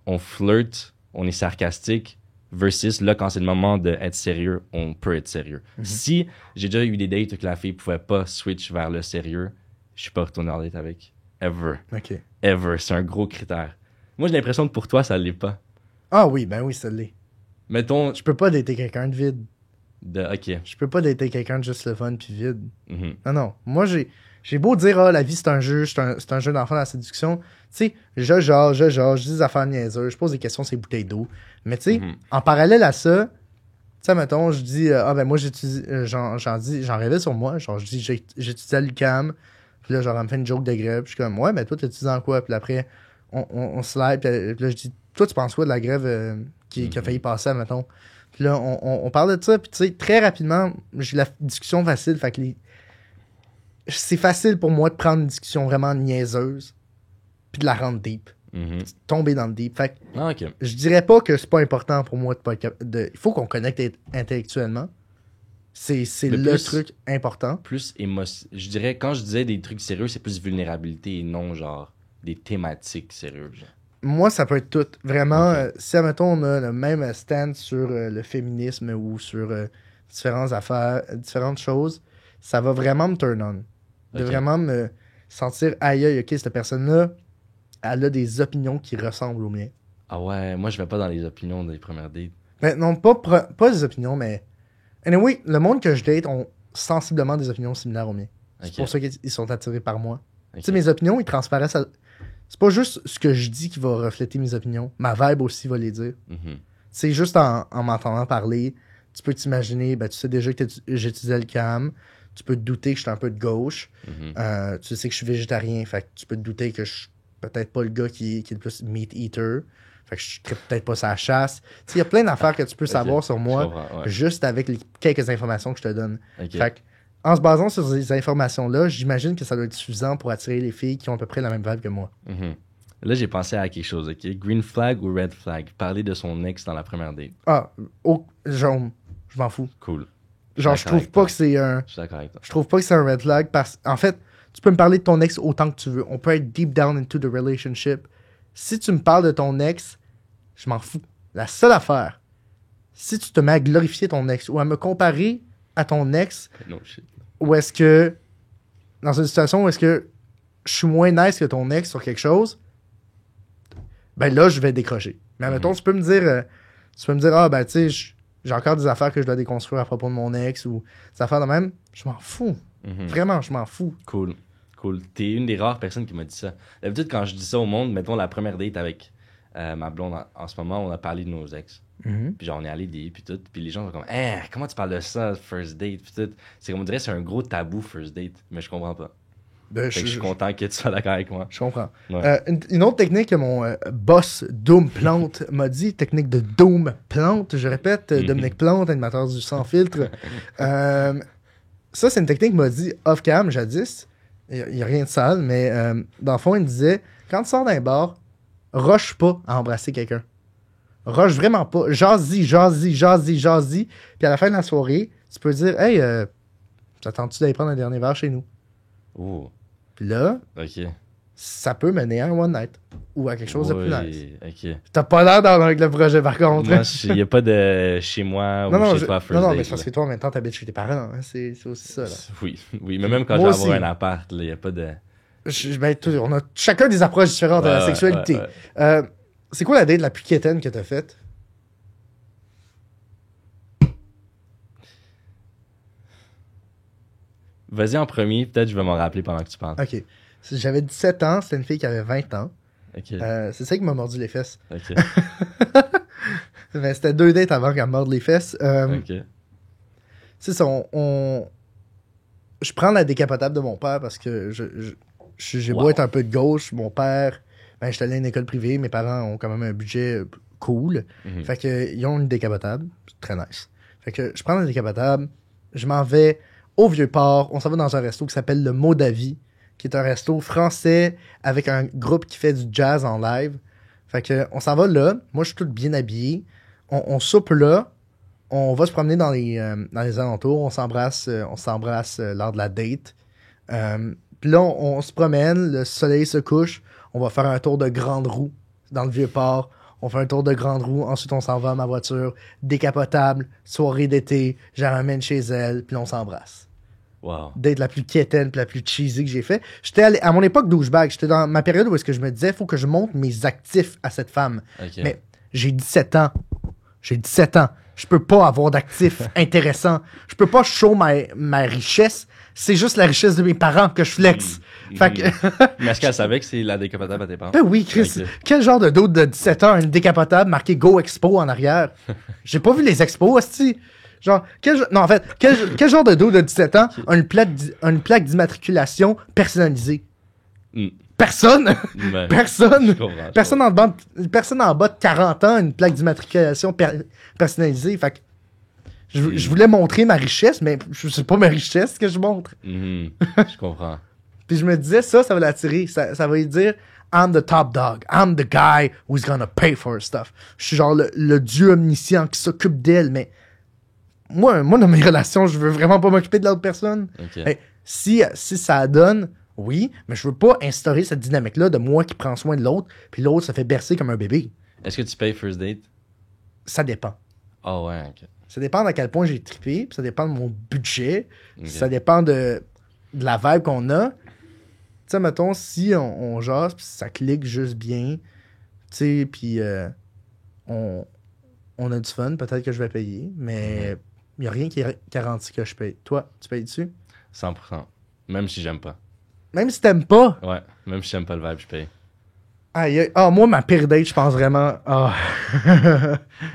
[SPEAKER 2] on flirte, on est sarcastique, versus là, quand c'est le moment d'être sérieux, on peut être sérieux. Si j'ai déjà eu des dates que la fille pouvait pas switch vers le sérieux, je suis pas retourné en date avec. Ever.
[SPEAKER 1] OK.
[SPEAKER 2] Ever. C'est un gros critère. Moi, j'ai l'impression que pour toi, ça l'est pas.
[SPEAKER 1] Ah oui, ben oui, ça l'est.
[SPEAKER 2] Mettons,
[SPEAKER 1] Je peux pas dater quelqu'un de vide.
[SPEAKER 2] OK.
[SPEAKER 1] Je peux pas dater quelqu'un de juste le fun puis vide.
[SPEAKER 2] Mhm.
[SPEAKER 1] Non, non. Moi, j'ai beau dire, ah, la vie, c'est un jeu, c'est un jeu d'enfant dans la séduction. Tu sais, je dis des affaires niaiseuses, je pose des questions sur les bouteilles d'eau. Mais tu sais,
[SPEAKER 2] Mhm.
[SPEAKER 1] en parallèle à ça, tu sais, mettons, je dis, ah, ben moi, j'en rêvais sur moi. Genre, je dis, j'étudie à l'UQAM. Puis là, genre, elle me fait une joke de grève. Puis je suis comme, ouais, mais toi, t'étudies en quoi? Puis après, on slide. Puis là, je dis, toi, tu penses quoi de la grève qui a failli passer, mettons? Puis là, on parle de ça. Puis tu sais, très rapidement, j'ai la discussion facile. Fait que c'est facile pour moi de prendre une discussion vraiment niaiseuse. Puis de la rendre deep.
[SPEAKER 2] Mhm.
[SPEAKER 1] Tomber dans le deep. Fait que
[SPEAKER 2] Ah, OK.
[SPEAKER 1] je dirais pas que c'est pas important pour moi de pas être il faut qu'on connecte intellectuellement. C'est
[SPEAKER 2] Le
[SPEAKER 1] le
[SPEAKER 2] plus-
[SPEAKER 1] truc important.
[SPEAKER 2] Plus je dirais, quand je disais des trucs sérieux, c'est plus vulnérabilité et non genre des thématiques sérieuses. Genre.
[SPEAKER 1] Moi, ça peut être tout. Vraiment,
[SPEAKER 2] Ok.
[SPEAKER 1] si, admettons, on a le même stand sur le féminisme ou sur différentes affaires, différentes choses, ça va vraiment me turn on. De
[SPEAKER 2] Ok.
[SPEAKER 1] vraiment me sentir, aïe, aïe, ok, cette personne-là, elle a des opinions qui ressemblent aux miennes.
[SPEAKER 2] Ah ouais, moi je vais pas dans les opinions des premières dates.
[SPEAKER 1] Mais non, pas des opinions, mais. Anyway, le monde que je date ont sensiblement des opinions similaires aux miennes. C'est
[SPEAKER 2] Ok.
[SPEAKER 1] pour ça qu'ils sont attirés par moi.
[SPEAKER 2] Ok.
[SPEAKER 1] Tu sais, mes opinions, ils transparaissent à. C'est pas juste ce que je dis qui va refléter mes opinions. Ma vibe aussi va les dire.
[SPEAKER 2] Mhm.
[SPEAKER 1] C'est juste en m'entendant parler, tu peux t'imaginer, ben, tu sais déjà que j'étudiais le CAM, tu peux te douter que je suis un peu de gauche,
[SPEAKER 2] Mhm.
[SPEAKER 1] tu sais que je suis végétarien, fait que tu peux te douter que je suis peut-être pas le gars qui est le plus meat eater, fait que je serais peut-être pas sa chasse. Tu sais, il y a plein d'affaires que tu peux
[SPEAKER 2] Ok.
[SPEAKER 1] savoir sur
[SPEAKER 2] Je
[SPEAKER 1] moi,
[SPEAKER 2] comprends, ouais.
[SPEAKER 1] juste avec les quelques informations que je te donne.
[SPEAKER 2] Ok.
[SPEAKER 1] Fait que, en se basant sur ces informations-là, j'imagine que ça doit être suffisant pour attirer les filles qui ont à peu près la même vibe que moi.
[SPEAKER 2] Mhm. Là, j'ai pensé à quelque chose, ok? Green flag ou red flag? Parler de son ex dans la première date.
[SPEAKER 1] Ah, jaune, je m'en fous.
[SPEAKER 2] Cool.
[SPEAKER 1] Genre, je
[SPEAKER 2] D'accord
[SPEAKER 1] trouve
[SPEAKER 2] avec
[SPEAKER 1] pas
[SPEAKER 2] toi.
[SPEAKER 1] que c'est un...
[SPEAKER 2] Je suis d'accord avec toi.
[SPEAKER 1] Je trouve pas que c'est un red flag parce en fait, tu peux me parler de ton ex autant que tu veux. On peut être deep down into the relationship. Si tu me parles de ton ex, je m'en fous. La seule affaire, si tu te mets à glorifier ton ex ou à me comparer à ton ex,
[SPEAKER 2] No shit.
[SPEAKER 1] ou est-ce que, dans une situation où est-ce que je suis moins nice que ton ex sur quelque chose, ben là, je vais décrocher. Mais admettons, tu peux me dire, ah, ben, tu sais, j'ai encore des affaires que je dois déconstruire à propos de mon ex ou des affaires de même. Je m'en fous.
[SPEAKER 2] Mhm.
[SPEAKER 1] Vraiment, je m'en fous.
[SPEAKER 2] Cool. Cool. T'es une des rares personnes qui m'a dit ça. D'habitude, quand je dis ça au monde, mettons la première date avec ma blonde en ce moment, on a parlé de nos ex. Puis genre, on est allé deep, puis tout. Puis les gens sont comme, comment tu parles de ça, first date, puis tout. C'est comme on dirait, c'est un gros tabou, first date. Mais je comprends pas.
[SPEAKER 1] Ben,
[SPEAKER 2] Fait que je suis content que tu sois d'accord avec moi.
[SPEAKER 1] je comprends.
[SPEAKER 2] Ouais.
[SPEAKER 1] Une autre technique que mon boss Doom Plante m'a dit, technique de Doom Plante, je répète, Dominique Plante, animateur du Sans Filtre. Ça, c'est une technique qu'il m'a dit off-cam, jadis. Il n'y a rien de sale, mais dans le fond, il me disait, quand tu sors d'un bar, rush pas à embrasser quelqu'un. Rush vraiment pas. Jase-y. Puis à la fin de la soirée, tu peux dire, hey, t'attends-tu d'aller prendre un dernier verre chez nous?
[SPEAKER 2] Oh,
[SPEAKER 1] Puis là,
[SPEAKER 2] ok.
[SPEAKER 1] ça peut mener à un one night ou à quelque chose de plus nice.
[SPEAKER 2] Ok.
[SPEAKER 1] T'as pas l'air dans le projet par contre.
[SPEAKER 2] Moi, il n'y a pas de chez moi ou chez toi, first
[SPEAKER 1] non,
[SPEAKER 2] date.
[SPEAKER 1] mais c'est parce
[SPEAKER 2] là.
[SPEAKER 1] que toi en même temps t'habites chez tes parents. Hein. C'est aussi ça. Là.
[SPEAKER 2] Oui, mais même quand
[SPEAKER 1] Moi
[SPEAKER 2] je vais avoir
[SPEAKER 1] aussi.
[SPEAKER 2] un appart, il n'y a pas de.
[SPEAKER 1] On a chacun des approches différentes de la
[SPEAKER 2] Ouais,
[SPEAKER 1] sexualité.
[SPEAKER 2] ouais.
[SPEAKER 1] C'est quoi la date la plus quétaine que t'as faite?
[SPEAKER 2] Vas-y en premier, peut-être je vais m'en rappeler pendant que tu parles.
[SPEAKER 1] Ok. J'avais 17 ans, c'était une fille qui avait 20 ans.
[SPEAKER 2] Ok.
[SPEAKER 1] C'est ça qui m'a mordu les fesses.
[SPEAKER 2] Ok.
[SPEAKER 1] Mais c'était 2 dates avant qu'elle me morde les fesses.
[SPEAKER 2] Ok.
[SPEAKER 1] C'est ça, je prends la décapotable de mon père parce que j'ai beau
[SPEAKER 2] Wow.
[SPEAKER 1] être un peu de gauche, mon père, ben, j'étais allé à une école privée, mes parents ont quand même un budget cool.
[SPEAKER 2] Mhm.
[SPEAKER 1] Fait que, ils ont une décapotable, c'est très nice. Fait que je prends la décapotable, je m'en vais au Vieux-Port, on s'en va dans un resto qui s'appelle le Mot d'Avis, qui est un resto français avec un groupe qui fait du jazz en live. Fait que, on s'en va là. Moi, je suis tout bien habillé. On soupe là. On va se promener dans les alentours. On s'embrasse lors de la date. Puis là, on se promène. Le soleil se couche. On va faire un tour de grande roue dans le Vieux-Port. On fait un tour de grande roue. Ensuite, on s'en va à ma voiture. Décapotable. Soirée d'été. Je la ramène chez elle. Puis là, on s'embrasse.
[SPEAKER 2] Wow.
[SPEAKER 1] Date la plus quétaine puis la plus cheesy que j'ai fait. J'étais allé, à mon époque douchebag, j'étais dans ma période où est-ce que je me disais, faut que je montre mes actifs à cette femme.
[SPEAKER 2] Ok.
[SPEAKER 1] Mais j'ai 17 ans. Je peux pas avoir d'actifs intéressants. Je peux pas show ma richesse. C'est juste la richesse de mes parents que je flex. Fait que...
[SPEAKER 2] Mais est-ce qu'elle savait que c'est la décapotable à tes parents?
[SPEAKER 1] Ben oui, Chris.
[SPEAKER 2] Ok.
[SPEAKER 1] Quel genre de doute de 17 ans, une décapotable marqué Go Expo en arrière? J'ai pas vu les expos, hostie. Genre, non, en fait, quel genre de dos de 17 ans a une plaque d'immatriculation personnalisée?
[SPEAKER 2] Mm.
[SPEAKER 1] Personne!
[SPEAKER 2] Ouais.
[SPEAKER 1] Personne!
[SPEAKER 2] Je comprends.
[SPEAKER 1] Personne en bas de 40 ans a une plaque d'immatriculation personnalisée. Fait que je voulais montrer ma richesse, mais c'est pas ma richesse que je montre.
[SPEAKER 2] Mhm. Je comprends.
[SPEAKER 1] Puis je me disais, ça va l'attirer. Ça va lui dire, I'm the top dog. I'm the guy who's gonna pay for her stuff. Je suis genre le dieu omniscient qui s'occupe d'elle, mais moi, dans mes relations, je veux vraiment pas m'occuper de l'autre personne.
[SPEAKER 2] Ok.
[SPEAKER 1] Hey, si ça donne, oui, mais je veux pas instaurer cette dynamique-là de moi qui prends soin de l'autre, puis l'autre se fait bercer comme un bébé.
[SPEAKER 2] Est-ce que tu payes first date?
[SPEAKER 1] Ça dépend.
[SPEAKER 2] Ah ouais, ok.
[SPEAKER 1] Ça dépend à quel point j'ai trippé, puis ça dépend de mon budget,
[SPEAKER 2] Ok.
[SPEAKER 1] ça dépend de la vibe qu'on a. Tu sais, mettons, si on jase, puis ça clique juste bien, tu sais, puis on a du fun, peut-être que je vais payer, mais il n'y a rien qui garantit que je paye. Toi, tu payes dessus?
[SPEAKER 2] 100%. Même si j'aime pas.
[SPEAKER 1] Même si t'aimes pas.
[SPEAKER 2] Ouais. Même si j'aime pas le vibe, je paye.
[SPEAKER 1] Aïe, aïe. Ah, moi, ma pire date, je pense vraiment. Ah.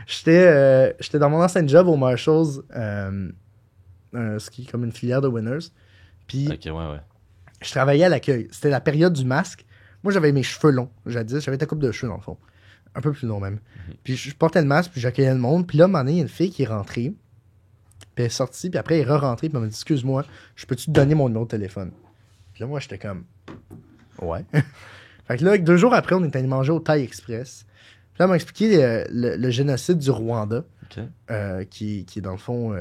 [SPEAKER 1] J'étais dans mon ancien job au Marshalls, ce qui est comme une filière de Winners. Puis,
[SPEAKER 2] Ok, ouais.
[SPEAKER 1] je travaillais à l'accueil. C'était la période du masque. Moi, j'avais mes cheveux longs, jadis. J'avais ta coupe de cheveux, dans le fond. Un peu plus long, même. Puis, je portais le masque, puis j'accueillais le monde. Puis là, à un moment donné, il y a une fille qui est rentrée. Puis elle est sortie, puis après, elle est re-rentrée, puis elle m'a dit, excuse-moi, je peux-tu te donner mon numéro de téléphone? Puis là, moi, j'étais comme, ouais. Fait que là, 2 jours après, on est allé manger au Thai Express. Puis là, elle m'a expliqué le génocide du Rwanda,
[SPEAKER 2] Ok.
[SPEAKER 1] qui est dans le fond,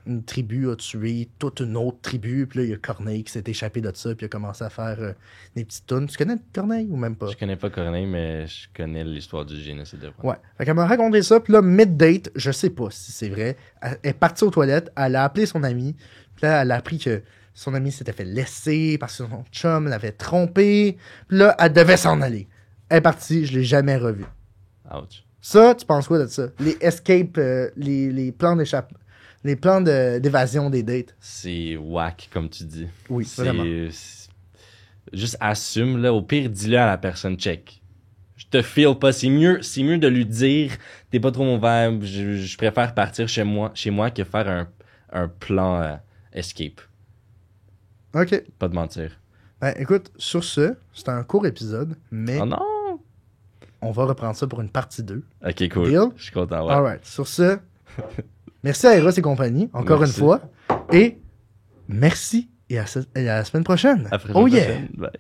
[SPEAKER 1] une tribu a tué toute une autre tribu. Puis là, il y a Corneille qui s'est échappé de ça, puis il a commencé à faire des petites tunes. Tu connais Corneille ou même pas?
[SPEAKER 2] Je connais pas Corneille, mais je connais l'histoire du génocide de Rwanda.
[SPEAKER 1] Ouais. Fait qu'elle m'a raconté ça, puis là, mid-date, je sais pas si c'est vrai, elle est partie aux toilettes, elle a appelé son ami, puis là, elle a appris que son ami s'était fait laisser parce que son chum l'avait trompé, puis là, elle devait s'en aller. Elle est partie, je l'ai jamais revue.
[SPEAKER 2] Ouch.
[SPEAKER 1] Ça, tu penses quoi de ça? Les escapes, les plans d'échappement, les plans d'évasion des dates.
[SPEAKER 2] C'est whack, comme tu dis.
[SPEAKER 1] Oui, vraiment.
[SPEAKER 2] Juste assume, là. Au pire, dis-le à la personne, check. Je te feel pas. C'est mieux de lui dire, t'es pas trop mon vibe, je préfère partir chez moi que faire un plan escape.
[SPEAKER 1] OK.
[SPEAKER 2] Pas de mentir.
[SPEAKER 1] Ben, écoute, sur ce, c'était un court épisode, mais
[SPEAKER 2] Oh non!
[SPEAKER 1] on va reprendre ça pour une partie 2.
[SPEAKER 2] Ok, cool.
[SPEAKER 1] Deal?
[SPEAKER 2] Je suis content, ouais.
[SPEAKER 1] Alright. Sur ce, merci à Eros et compagnie, encore
[SPEAKER 2] Merci.
[SPEAKER 1] une fois. Et merci et à la semaine prochaine.
[SPEAKER 2] À la
[SPEAKER 1] Oh yeah!
[SPEAKER 2] prochaine. Bye.